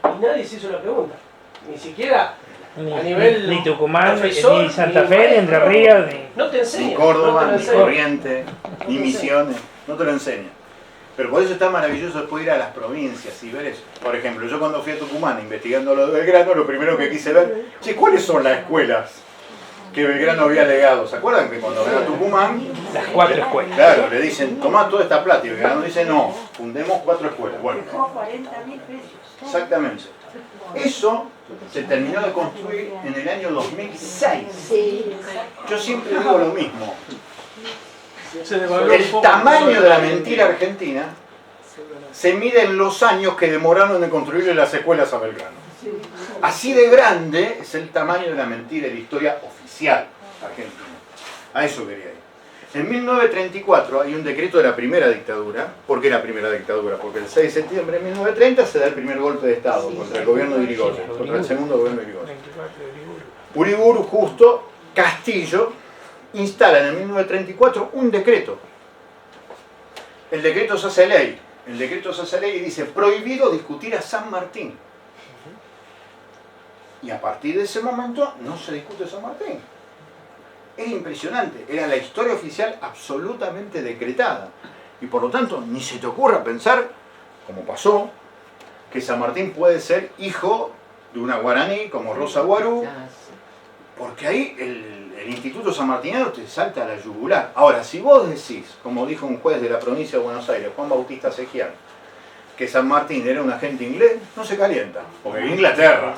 No. Y nadie se hizo la pregunta. Ni siquiera Ni, a nivel ni Tucumán, profesor, ni Santa ni Fe, ni Entre maestro, Ríos, ni... No te enseñan. Ni Córdoba, no te lo ni enseñan. Corrientes, ni Misiones. No te lo enseñan. Pero por eso está maravilloso después ir a las provincias y ver eso. Por ejemplo, yo cuando fui a Tucumán investigando lo de Belgrano, lo primero que quise ver, che, ¿cuáles son las escuelas que Belgrano había legado? ¿Se acuerdan que cuando ven a Tucumán, Las 4 escuelas. claro, le dicen, tomá toda esta plata, y Belgrano dice, no, fundemos 4 escuelas? Bueno, Dejó 40.000 pesos. exactamente. Eso se terminó de construir en el año 2006. Sí. Yo siempre digo lo mismo. Se devaluó un El poco. tamaño de la mentira argentina se mide en los años que demoraron en construirle las escuelas a Belgrano. Así de grande es el tamaño de la mentira de la historia oficial argentina. A eso quería ir. En 1934 hay un decreto de la primera dictadura. ¿Por qué la primera dictadura? Porque el 6 de septiembre de 1930 se da el primer golpe de Estado contra el gobierno de Irigoyen, contra el segundo gobierno de Irigoyen. Uriburu, Justo, Castillo instalan en 1934 un decreto. El decreto se hace ley. El decreto se hace ley y dice prohibido discutir a San Martín. Y a partir de ese momento no se discute San Martín. Era impresionante, era la historia oficial absolutamente decretada. Y por lo tanto, ni se te ocurra pensar, como pasó, que San Martín puede ser hijo de una guaraní como Rosa Guarú, porque ahí el Instituto Sanmartiniano te salta a la yugular. Ahora, si vos decís, como dijo un juez de la provincia de Buenos Aires, Juan Bautista Segiano, que San Martín era un agente inglés, no se calienta, porque en Inglaterra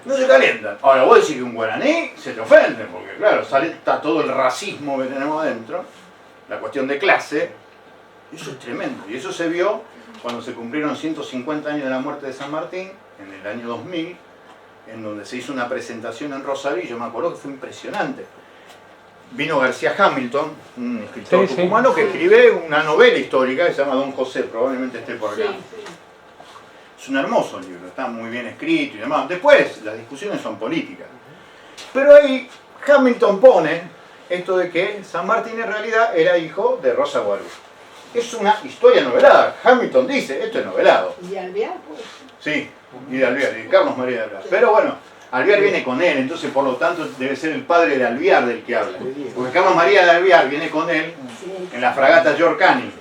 no se calientan. Ahora vos decís que un guaraní se te ofende, porque claro, está todo el racismo que tenemos adentro, la cuestión de clase, eso es tremendo. Y eso se vio cuando se cumplieron 150 años de la muerte de San Martín, en el año 2000, en donde se hizo una presentación en Rosario, y yo me acuerdo que fue impresionante. Vino García Hamilton, un escritor tucumano que escribe una novela histórica que se llama Don José, probablemente esté por acá. Es un hermoso libro, está muy bien escrito y demás. Después, las discusiones son políticas. Pero ahí Hamilton pone esto de que San Martín en realidad era hijo de Rosa Guadalupe. Es una historia novelada. Hamilton dice, esto es novelado. ¿Y Alvear, pues? Sí, y de Alvear, de Carlos María de Alvear. Pero bueno, Alvear viene con él, entonces por lo tanto debe ser el padre de Alvear del que habla. Porque Carlos María de Alvear viene con él en la fragata Giorcani.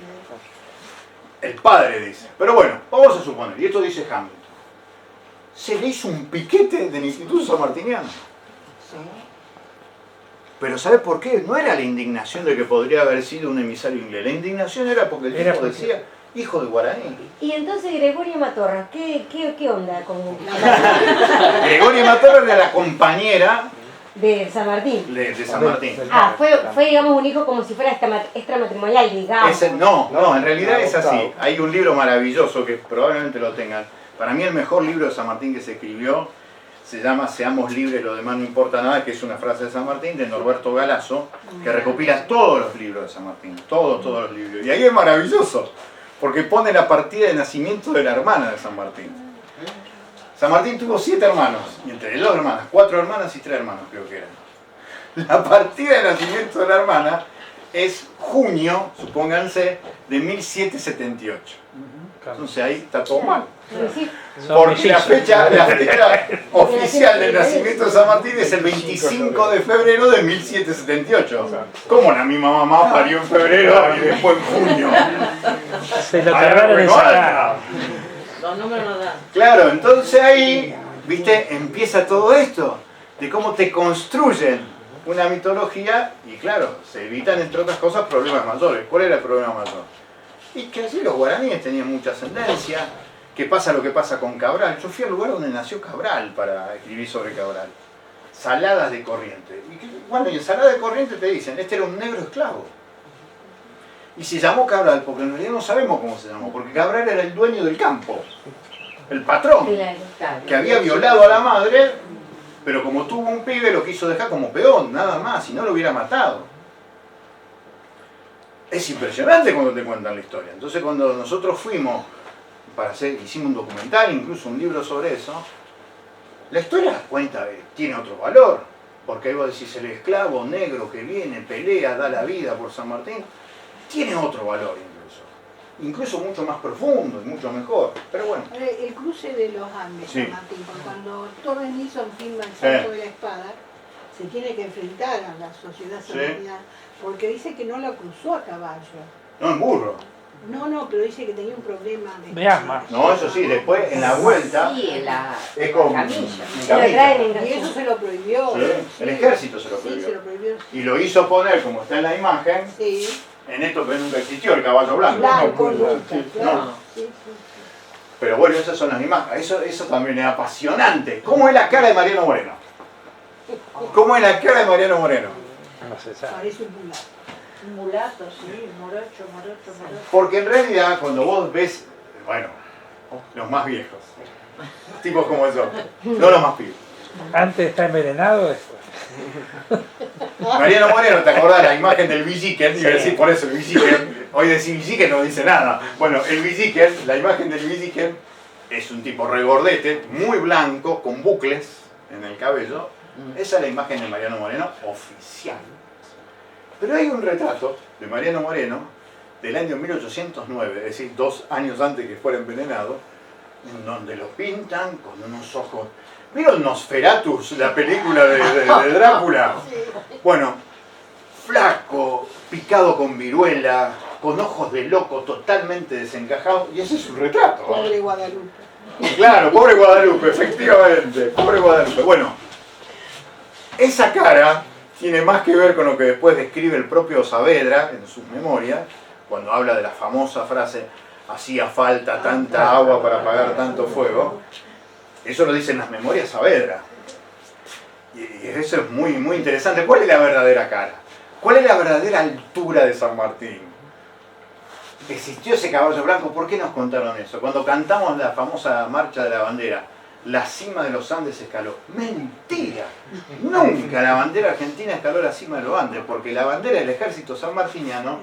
El padre dice. Pero bueno, vamos a suponer, y esto dice Hamilton. Se le hizo un piquete del Instituto Sanmartiniano. Pero ¿sabe por qué? No era la indignación de que podría haber sido un emisario inglés. La indignación era porque el tipo decía, hijo de guaraní. Y entonces Gregoria Matorra, ¿qué onda con Gregoria Matorra era la compañera de San Martín? de San Martín. Ah, fue digamos un hijo como si fuera extramatrimonial, digamos. No, en realidad es así. Hay un libro maravilloso que probablemente lo tengan. Para mí el mejor libro de San Martín que se escribió se llama Seamos libres, lo demás no importa nada, que es una frase de San Martín, de Norberto Galazo, que recopila todos los libros de San Martín, todos los libros. Y ahí es maravilloso, porque pone la partida de nacimiento de la hermana de San Martín. San Martín tuvo 7 hermanos, y entre 2 hermanas, 4 hermanas y 3 hermanos creo que eran. La partida de nacimiento de la hermana es junio, supónganse, de 1778. Entonces ahí está todo mal. Porque la fecha oficial del nacimiento de San Martín es el 25 de febrero de 1778. ¿Cómo la misma mamá parió en febrero y después en junio? Se lo tardaron en sacar. Los números no dan. Claro, entonces ahí, viste, empieza todo esto, de cómo te construyen una mitología y claro, se evitan entre otras cosas problemas mayores. ¿Cuál era el problema mayor? Y que así los guaraníes tenían mucha ascendencia, que pasa lo que pasa con Cabral. Yo fui al lugar donde nació Cabral para escribir sobre Cabral. Saladas de Corrientes. Bueno, y en Saladas de Corrientes te dicen, este era un negro esclavo. Y se llamó Cabral, porque en realidad no sabemos cómo se llamó, porque Cabral era el dueño del campo, el patrón, que había violado a la madre, pero como tuvo un pibe lo quiso dejar como peón, nada más, si no lo hubiera matado. Es impresionante cuando te cuentan la historia. Entonces cuando nosotros fuimos hicimos un documental, incluso un libro sobre eso, la historia cuenta, tiene otro valor, porque ahí vos decís el esclavo negro que viene, pelea, da la vida por San Martín, tiene otro valor incluso mucho más profundo y mucho mejor, pero bueno. El cruce de los Andes, Sí. San Martín, porque cuando Torres Nilsson firma el Salto de la Espada, se tiene que enfrentar a la sociedad sanmartiniana, porque dice que no la cruzó a caballo. No, en burro. No, pero dice que tenía un problema de asma. No, eso sí, después en la vuelta es con camilla. Y eso se lo prohibió. Sí, el ejército se lo Sí, prohibió. se lo prohibió. Y lo hizo poner, como está en la imagen, Sí. en esto que nunca existió, el caballo blanco. Blanco, nunca, claro. No. Sí. Pero bueno, esas son las imágenes. Eso también es apasionante. ¿Cómo es la cara de Mariano Moreno? ¿Cómo es la cara de Mariano Moreno? No se sabe. Parece un mulato. Un mulato, sí, morocho. Porque en realidad cuando vos ves, bueno, los más viejos, tipos como yo, no los más pibes. Antes está envenenado, después. Mariano Moreno, ¿te acordás la imagen del Villiquen? Iba a decir por eso el Villiquen. Hoy decir Villiquen no dice nada. Bueno, el Villiquen, la imagen del Villiquen es un tipo regordete, muy blanco, con bucles en el cabello. Esa es la imagen de Mariano Moreno oficial. Pero hay un retrato de Mariano Moreno del año 1809, es decir, 2 años antes que fuera envenenado, en donde lo pintan con unos ojos... ¿Vieron Nosferatus, la película de Drácula? Bueno, flaco, picado con viruela, con ojos de loco, totalmente desencajado, y ese es su retrato. Pobre Guadalupe. Claro, pobre Guadalupe, efectivamente, pobre Guadalupe. Bueno, esa cara tiene más que ver con lo que después describe el propio Saavedra en sus memorias, cuando habla de la famosa frase: hacía falta tanta agua para apagar tanto fuego. Eso lo dicen las memorias Saavedra. Y eso es muy, muy interesante. ¿Cuál es la verdadera cara? ¿Cuál es la verdadera altura de San Martín? ¿Existió ese caballo blanco? ¿Por qué nos contaron eso? Cuando cantamos la famosa marcha de la bandera, la cima de los Andes escaló. ¡Mentira! Nunca la bandera argentina escaló la cima de los Andes, porque la bandera del ejército sanmartiniano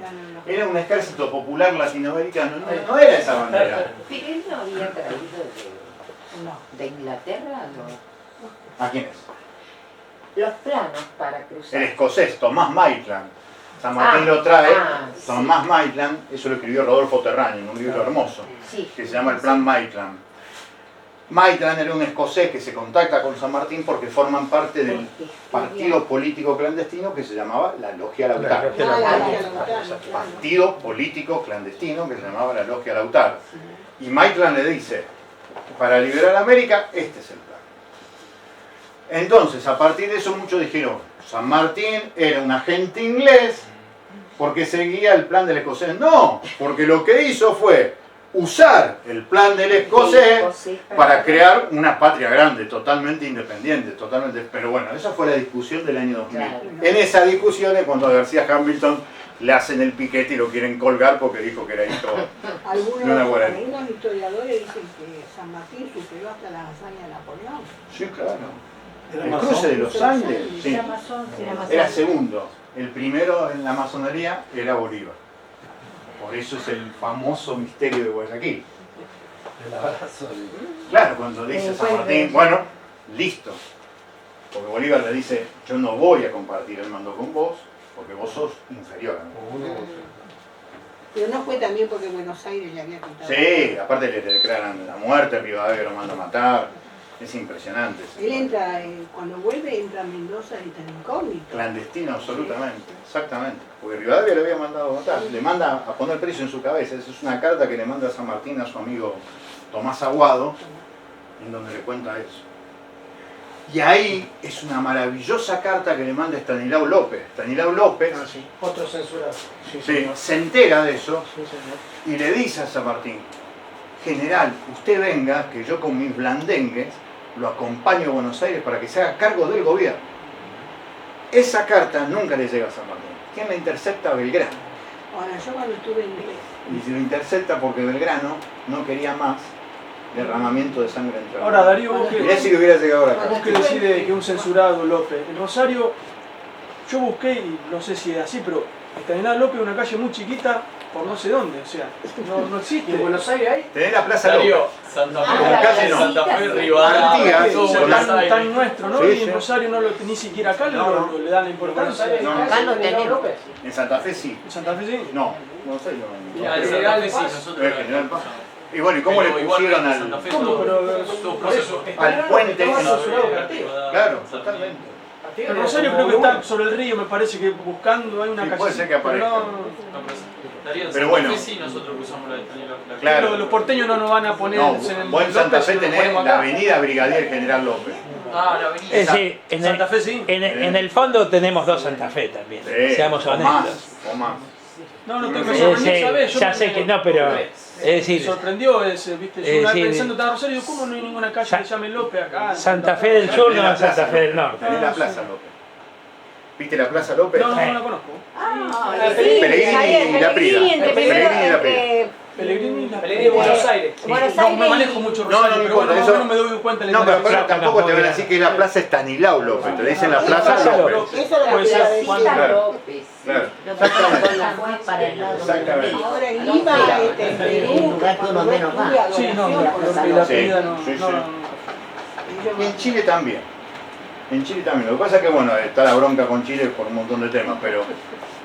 era un ejército popular latinoamericano, no era esa bandera. Pero él no había traído de Inglaterra ¿A quién es? los planos para cruzar. El escocés, Tomás Maitland. San Martín lo trae, Tomás Maitland, eso lo escribió Rodolfo Terrani en un libro hermoso, Sí. que se llama El Plan Maitland. Maitland era un escocés que se contacta con San Martín porque forman parte del partido político clandestino que se llamaba la Logia Lautaro. Partido político clandestino que se llamaba la Logia Lautaro. Y Maitland le dice, para liberar América, este es el plan. Entonces, a partir de eso muchos dijeron, San Martín era un agente inglés porque seguía el plan del escocés. No, porque lo que hizo fue usar el plan del escocés para crear una patria grande, totalmente independiente, pero bueno, esa fue la discusión del año 2000. Claro. En esa discusión es cuando a García Hamilton le hacen el piquete y lo quieren colgar porque dijo que era hijo de una guaraní. Algunos historiadores dicen que San Martín superó hasta la hazaña de Napoleón. Sí, claro. El cruce de los Andes, sí, era segundo. El primero en la masonería era Bolívar. Por eso es el famoso misterio de Guayaquil. Claro, cuando dice San Martín, bueno, listo. Porque Bolívar le dice, yo no voy a compartir el mando con vos, porque vos sos inferior a mí. Pero no fue también porque Buenos Aires le había quitado. Sí, aparte le declaran la muerte, Rivadavia lo manda a matar. Es impresionante. Él entra, cuando vuelve, entra a Mendoza y está incógnito. Clandestino, absolutamente, exactamente. Porque Rivadavia le había mandado a matar, le manda a poner precio en su cabeza. Esa es una carta que le manda a San Martín a su amigo Tomás Aguado, en donde le cuenta eso. Y ahí es una maravillosa carta que le manda Estanislao López. Estanislao López, Otro censurado. sí, se entera de eso y le dice a San Martín, general, usted venga, que yo con mis blandengues lo acompaño a Buenos Aires para que se haga cargo del gobierno. Esa carta nunca le llega a San Martín. ¿Quién la intercepta? Belgrano. Ahora, yo cuando estuve en inglés. Y se lo intercepta porque Belgrano no quería más derramamiento de sangre entre Ahora, Darío, vos Mirá si le hubiera llegado a la vos carta. que decís que un censurado López. En Rosario, yo busqué, y no sé si es así, pero Estanislao López es una calle muy chiquita por no sé dónde, o sea, no existe. ¿En Buenos Aires hay? Tenés la Plaza López. Santa Como Fe, calle no. Santa Fe, Artigas, Rivadavia, todo sí, Buenos Aires. Tan nuestro, ¿no? Sí, Y sí. en Rosario no lo, ni siquiera acá le dan la importancia. No. Acá no tenemos. En Santa Fe sí. En Santa Fe sí. No, no sé. No. Ya, en Santa Fe sí, nosotros Es General Paz. Y bueno, ¿y cómo le pusieron Santa Fe al, ¿Cómo? Pero todo proceso. al puente? Está más No, censurado que Artigas. claro, totalmente. En Rosario creo que está sobre el río, me parece que buscando hay una Sí, calle. puede ser que aparezca. Darío, en Pero Santa bueno. Fe sí, nosotros cruzamos la Claro. Los porteños no nos van a poner No, en vos en Santa Fe López, tenés ponemos la acá. avenida Brigadier General López. Ah, la avenida. Es decir, en Santa el, Fe sí. en el fondo tenemos dos Santa Fe también, Sí, seamos o honestos. más, o más. No, no, me Sí, sorprendió, sí, ¿sabes? Yo ya sé que no, pero es me decir, sorprendió ese, viste, yo Es una vez decir, pensando, estaba en Rosario, ¿cómo no hay ninguna calle Sa- que llame López acá? Santa Fe del Sur no es Santa Fe del Norte. Tenés la Plaza López. ¿Viste la Plaza López? No, no la conozco. Pellegrini y la Prida. Pellegrini y la Prida. Pellegrini y la Pellegrini de Buenos Aires. Buenos No me Aires. manejo mucho No, Rosario, no pero importa, bueno, más eso- o menos me doy cuenta de la No, pero diferencia. aparte tampoco te van a decir que es la Plaza Estanislao López, te dicen la Plaza Plaza López. López. Eso lo Puede que ser decir. Juan Claro. López. Claro. López fue para el lado Exactamente. del Ahora en Lima, en Perú, el lugar que uno menos va. Sí, no, adoración, la Sí, pedida no. sí, no, sí. no. Y en Chile también. En Chile también. Lo que pasa es que, bueno, está la bronca con Chile por un montón de temas, pero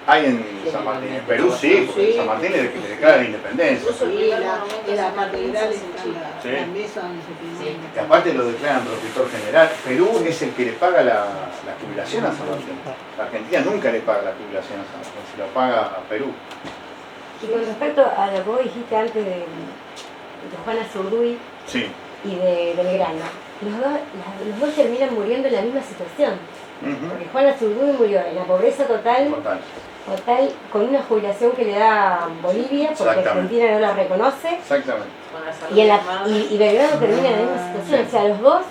hay en San Martín. En Perú sí, porque en San Martín le declara la independencia. Sí, en la catedral está Sí. la mesa donde se firmó. Que aparte lo declaran protector general. Perú es el que le paga la jubilación a San Martín. La Argentina nunca le paga la jubilación a San Martín, se lo paga a Perú. Y con respecto a lo que vos dijiste antes de Juana Zurduy Sí. y de Belgrano, los dos terminan muriendo en la misma situación. Ujú. Porque Juana Zurduy murió en la pobreza total Total. total, con una jubilación que le da Bolivia, porque Exactamente. Argentina no la reconoce, Exactamente. Con la salud y, hermana. y Belgrano termina en la misma situación, o sea, los dos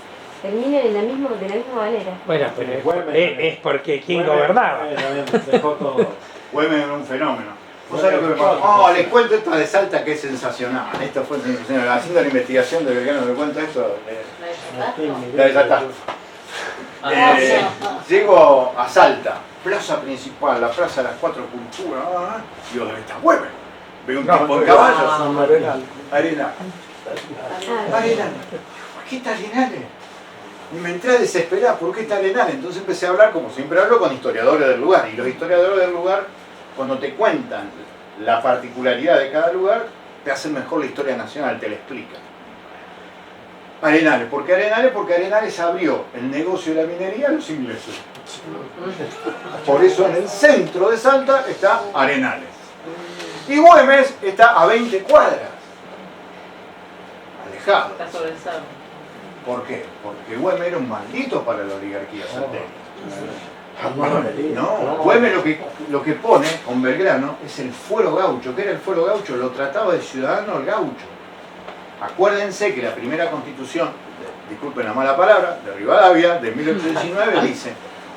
terminan de la misma manera. Bueno, pero es porque ¿quién gobernaba? Dejó todo. Güemes era un fenómeno. ¿Vos sabés lo que me pasó? Oh, les cuento esta de Salta que es sensacional. Esto fue sensacional. Haciendo la investigación de Belgrano, me cuento esto. La de Salta. Llego a Salta, plaza principal, la plaza de las Cuatro Culturas. Digo, ¿dónde está Güemes? Veo un tipo en caballo. Arenal. Arenal. ¿Por qué está Arenal? Y me entré a desesperar, ¿por qué está Arenal? Entonces empecé a hablar, como siempre hablo, con historiadores del lugar. Y los historiadores del lugar, cuando te cuentan la particularidad de cada lugar, te hacen mejor la historia nacional, te la explican. Arenales, ¿por qué Arenales? Porque Arenales abrió el negocio de la minería a los ingleses. Por eso en el centro de Salta está Arenales. Y Güemes está a 20 cuadras. Alejado. Está sobre el cerro. ¿Por qué? Porque Güemes era un maldito para la oligarquía salteña. No, Güemes lo que pone con Belgrano es el fuero gaucho. ¿Qué era el fuero gaucho? Lo trataba de ciudadano el gaucho. Acuérdense que la primera constitución, disculpen la mala palabra, de Rivadavia, de 1819, dice: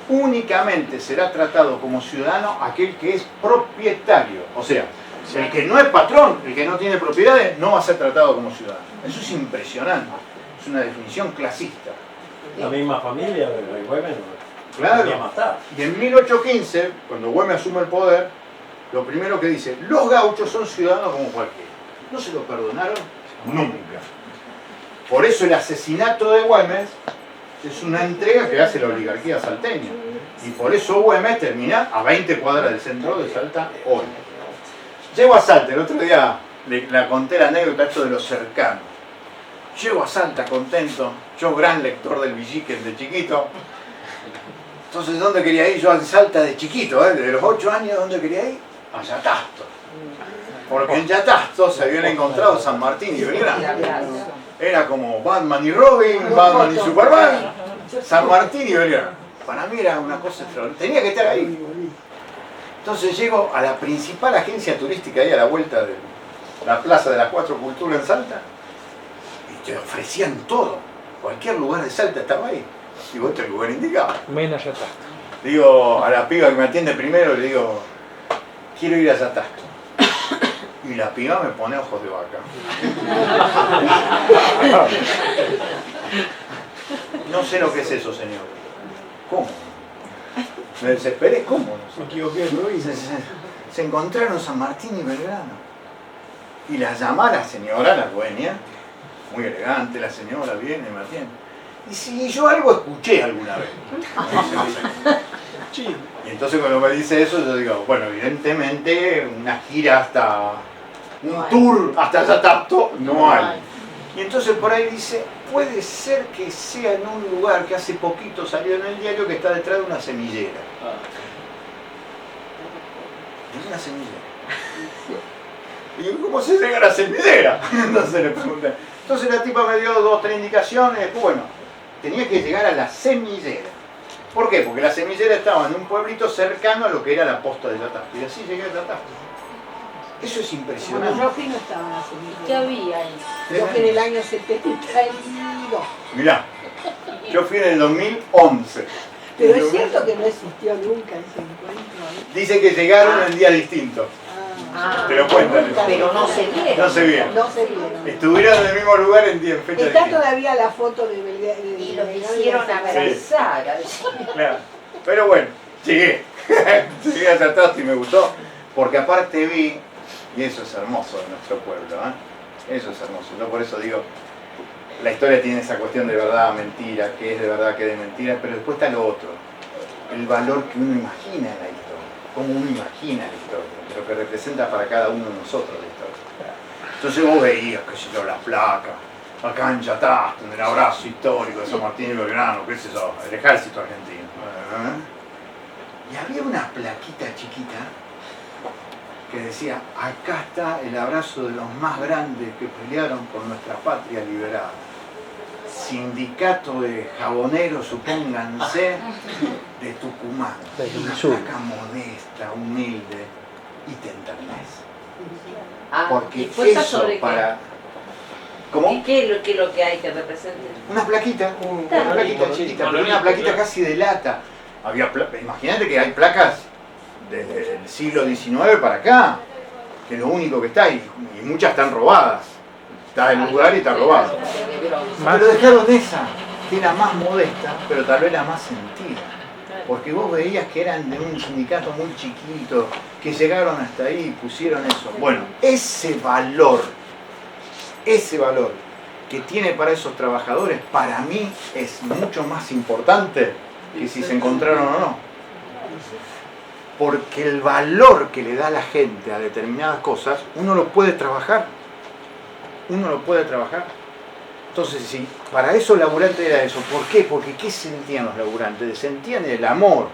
únicamente será tratado como ciudadano aquel que es propietario. O sea, el que no es patrón, el que no tiene propiedades, no va a ser tratado como ciudadano. Eso es impresionante. Es una definición clasista. La misma familia de Güemes. Claro. Y en 1815, cuando Güemes asume el poder, lo primero que dice: los gauchos son ciudadanos como cualquiera. No se lo perdonaron nunca. Por eso el asesinato de Güemes es una entrega que hace la oligarquía salteña. Y por eso Güemes termina a 20 cuadras del centro de Salta hoy. Llego a Salta, el otro día le conté la anécdota esto de los cercanos. Llego a Salta contento, yo gran lector del Villiquen de chiquito. Entonces, ¿dónde quería ir? Yo a Salta de chiquito, desde los 8 años, ¿dónde quería ir? A Yatasto. Porque en Yatasto se habían encontrado San Martín y Belgrano. Era como Batman y Robin, Batman y Superman, San Martín y Belgrano. Para mí era una cosa extraordinaria. Tenía que estar ahí. Entonces llego a la principal agencia turística ahí a la vuelta de la Plaza de las Cuatro Culturas en Salta y te ofrecían todo. Cualquier lugar de Salta estaba ahí. Digo, este es el lugar indicado. Menos Yatasto. Digo a la piba que me atiende primero, le digo, quiero ir a Yatasto. Y la piba me pone ojos de vaca. No sé lo que es eso, señor. ¿Cómo? Me desesperé, ¿cómo? Me equivoqué, ¿no? Se encontraron San Martín y Belgrano. Y la llama la señora, la dueña, muy elegante la señora, viene, me atiende. Y si yo algo escuché alguna vez. Y entonces cuando me dice eso, yo digo, bueno, evidentemente una gira hasta un tour hasta Yatasto no hay. Y entonces por ahí dice, puede ser que sea en un lugar que hace poquito salió en el diario que está detrás de una semillera. Es una semillera. Y digo, ¿cómo se llega a la semillera? Entonces le pregunté. Entonces la tipa me dio 2 o 3 indicaciones. Bueno, tenía que llegar a la semillera. ¿Por qué? Porque la semillera estaba en un pueblito cercano a lo que era la posta de Yatasto. Y así llegué a Yatasto. Eso es impresionante. Cuando yo fui no estaba la semillera. ¿Qué había ahí? Yo fui en el año 72. Mirá, yo fui en el 2011. Pero es cierto que no existió nunca ese encuentro ahí. Dice que llegaron en días distintos. Te lo cuentan. Pero no se vieron. No se vieron. No se vieron. Estuvieron en el mismo lugar en fecha Está distinta. todavía la foto de Belgrano. Y los hicieron abrazar. Claro. Pero bueno, llegué. Llegué a Yatasto y me gustó. Porque aparte vi, y eso es hermoso de nuestro pueblo, eso es hermoso. Yo por eso digo, la historia tiene esa cuestión de verdad, mentira, que es de verdad, que es de mentira, pero después está lo otro, el valor que uno imagina en la historia, cómo uno imagina la historia, lo que representa para cada uno de nosotros la historia. Entonces vos veías, qué sé yo, las placas, acá en Yatasto, en el abrazo histórico de San Martín y Belgrano, qué sé yo, el ejército argentino. Y había una plaquita chiquita que decía, acá está el abrazo de los más grandes que pelearon por nuestra patria liberada. sindicato de jaboneros, supónganse, de Tucumán. Una placa modesta, humilde, y te enternece. Porque ¿Dispuesta eso sobre qué? para... ¿Cómo? ¿Y qué es lo que hay que represente? Una plaquita, una plaquita chiquita, pero una plaquita casi de lata. Imagínate que hay placas desde el siglo XIX para acá, que es lo único que está, y muchas están robadas. Está en un lugar y está robado. Pero dejaron esa, que era más modesta, pero tal vez la más sentida. Porque vos veías que eran de un sindicato muy chiquito, que llegaron hasta ahí y pusieron eso. Bueno, ese valor que tiene para esos trabajadores, para mí es mucho más importante que si se encontraron o no. Porque el valor que le da la gente a determinadas cosas, uno lo puede trabajar. Uno lo puede trabajar. Entonces, si para eso el laburante era eso, ¿por qué? Porque ¿qué sentían los laburantes? Sentían el amor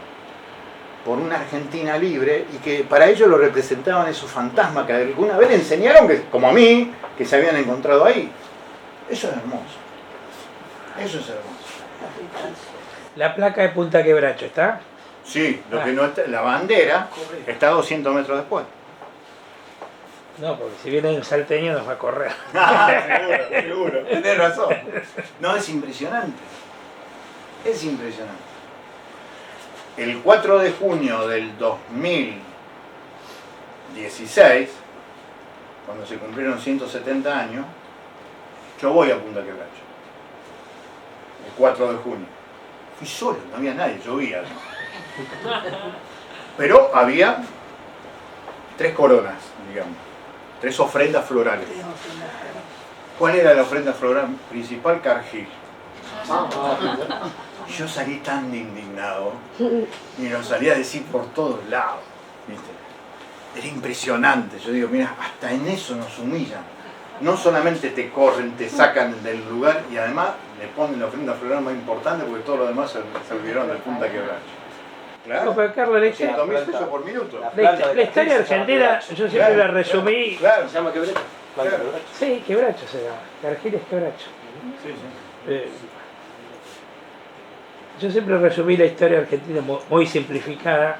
por una Argentina libre y que para ellos lo representaban esos fantasmas que alguna vez le enseñaron, que, como a mí, que se habían encontrado ahí. Eso es hermoso. Eso es hermoso. La placa de Punta Quebracho, ¿está? Sí, lo que no está, la bandera está a 200 metros después. No, porque si viene un salteño nos va a correr. Seguro. Tenés razón. No, es impresionante. Es impresionante. El 4 de junio del 2016, cuando se cumplieron 170 años, yo voy a Punta Quebracho. El 4 de junio. Fui solo, no había nadie, llovía. Pero había 3 coronas, digamos. 3 ofrendas florales. ¿Cuál era la ofrenda floral principal? Cargill. Yo salí tan indignado y lo salí a decir por todos lados. ¿Viste? Era impresionante. Yo digo, mira, hasta en eso nos humillan. No solamente te corren, te sacan del lugar y además le ponen la ofrenda floral más importante porque todo lo demás se olvidaron del Punta Quebracho. Claro. No, pero Carlos, 200.000 pesos por minuto. La historia argentina, yo siempre la resumí. Claro. ¿Se llama Quebracho? Claro. Sí, Quebracho se llama. Cargill es Quebracho. Sí, sí. Yo siempre resumí la historia argentina muy simplificada.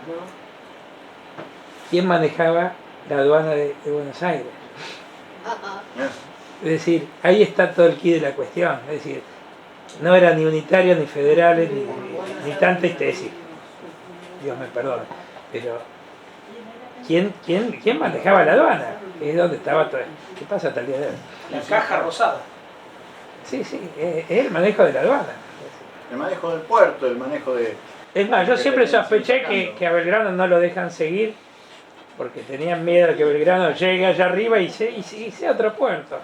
¿Quién manejaba la aduana de Buenos Aires? Es decir, ahí está todo el quid de la cuestión. Es decir, no eran ni unitarios, ni federales, ni tanta tesis. Dios me perdone. Pero, ¿quién manejaba la aduana? Es donde estaba todo. ¿Qué pasa hasta el día de hoy? La caja rosada. Sí, es el manejo de la aduana. El manejo del puerto, el manejo de... Es más, yo siempre sospeché que a Belgrano no lo dejan seguir porque tenían miedo de que Belgrano llegue allá arriba y sea otro puerto.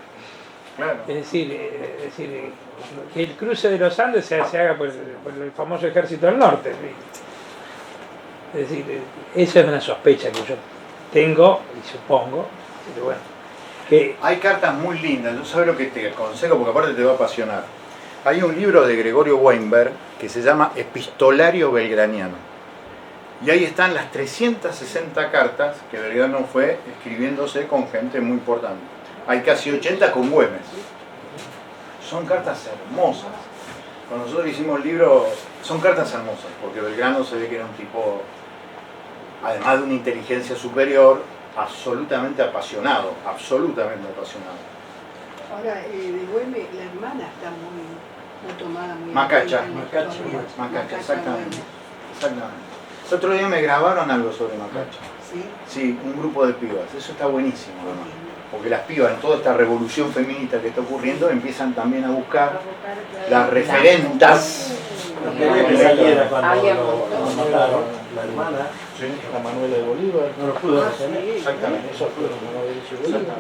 Claro. Es decir, que el cruce de los Andes se haga por el famoso ejército del norte. Es decir, esa es una sospecha que yo tengo y supongo, pero bueno. Que hay cartas muy lindas, yo sabes lo que te aconsejo porque aparte te va a apasionar. Hay un libro de Gregorio Weinberg que se llama Epistolario Belgraniano. Y ahí están las 360 cartas que Belgrano fue escribiéndose con gente muy importante. Hay casi 80 con Güemes. Son cartas hermosas. Cuando nosotros hicimos el libro, son cartas hermosas, porque Belgrano se ve que era un tipo, además de una inteligencia superior, absolutamente apasionado, absolutamente apasionado. Ahora, de Güemes, la hermana está muy tomada, muy... Macacha, Macacha, exactamente. El otro día me grabaron algo sobre Macacha. ¿Sí? Sí, un grupo de pibas. Eso está buenísimo, además. Porque las pibas, en toda esta revolución feminista que está ocurriendo, empiezan también a buscar las referentas. Lo que saliera cuando lo mataron la hermana, la Manuela de Bolívar, no lo pudo retener. Exactamente. Eso fue lo que no había dicho Bolívar.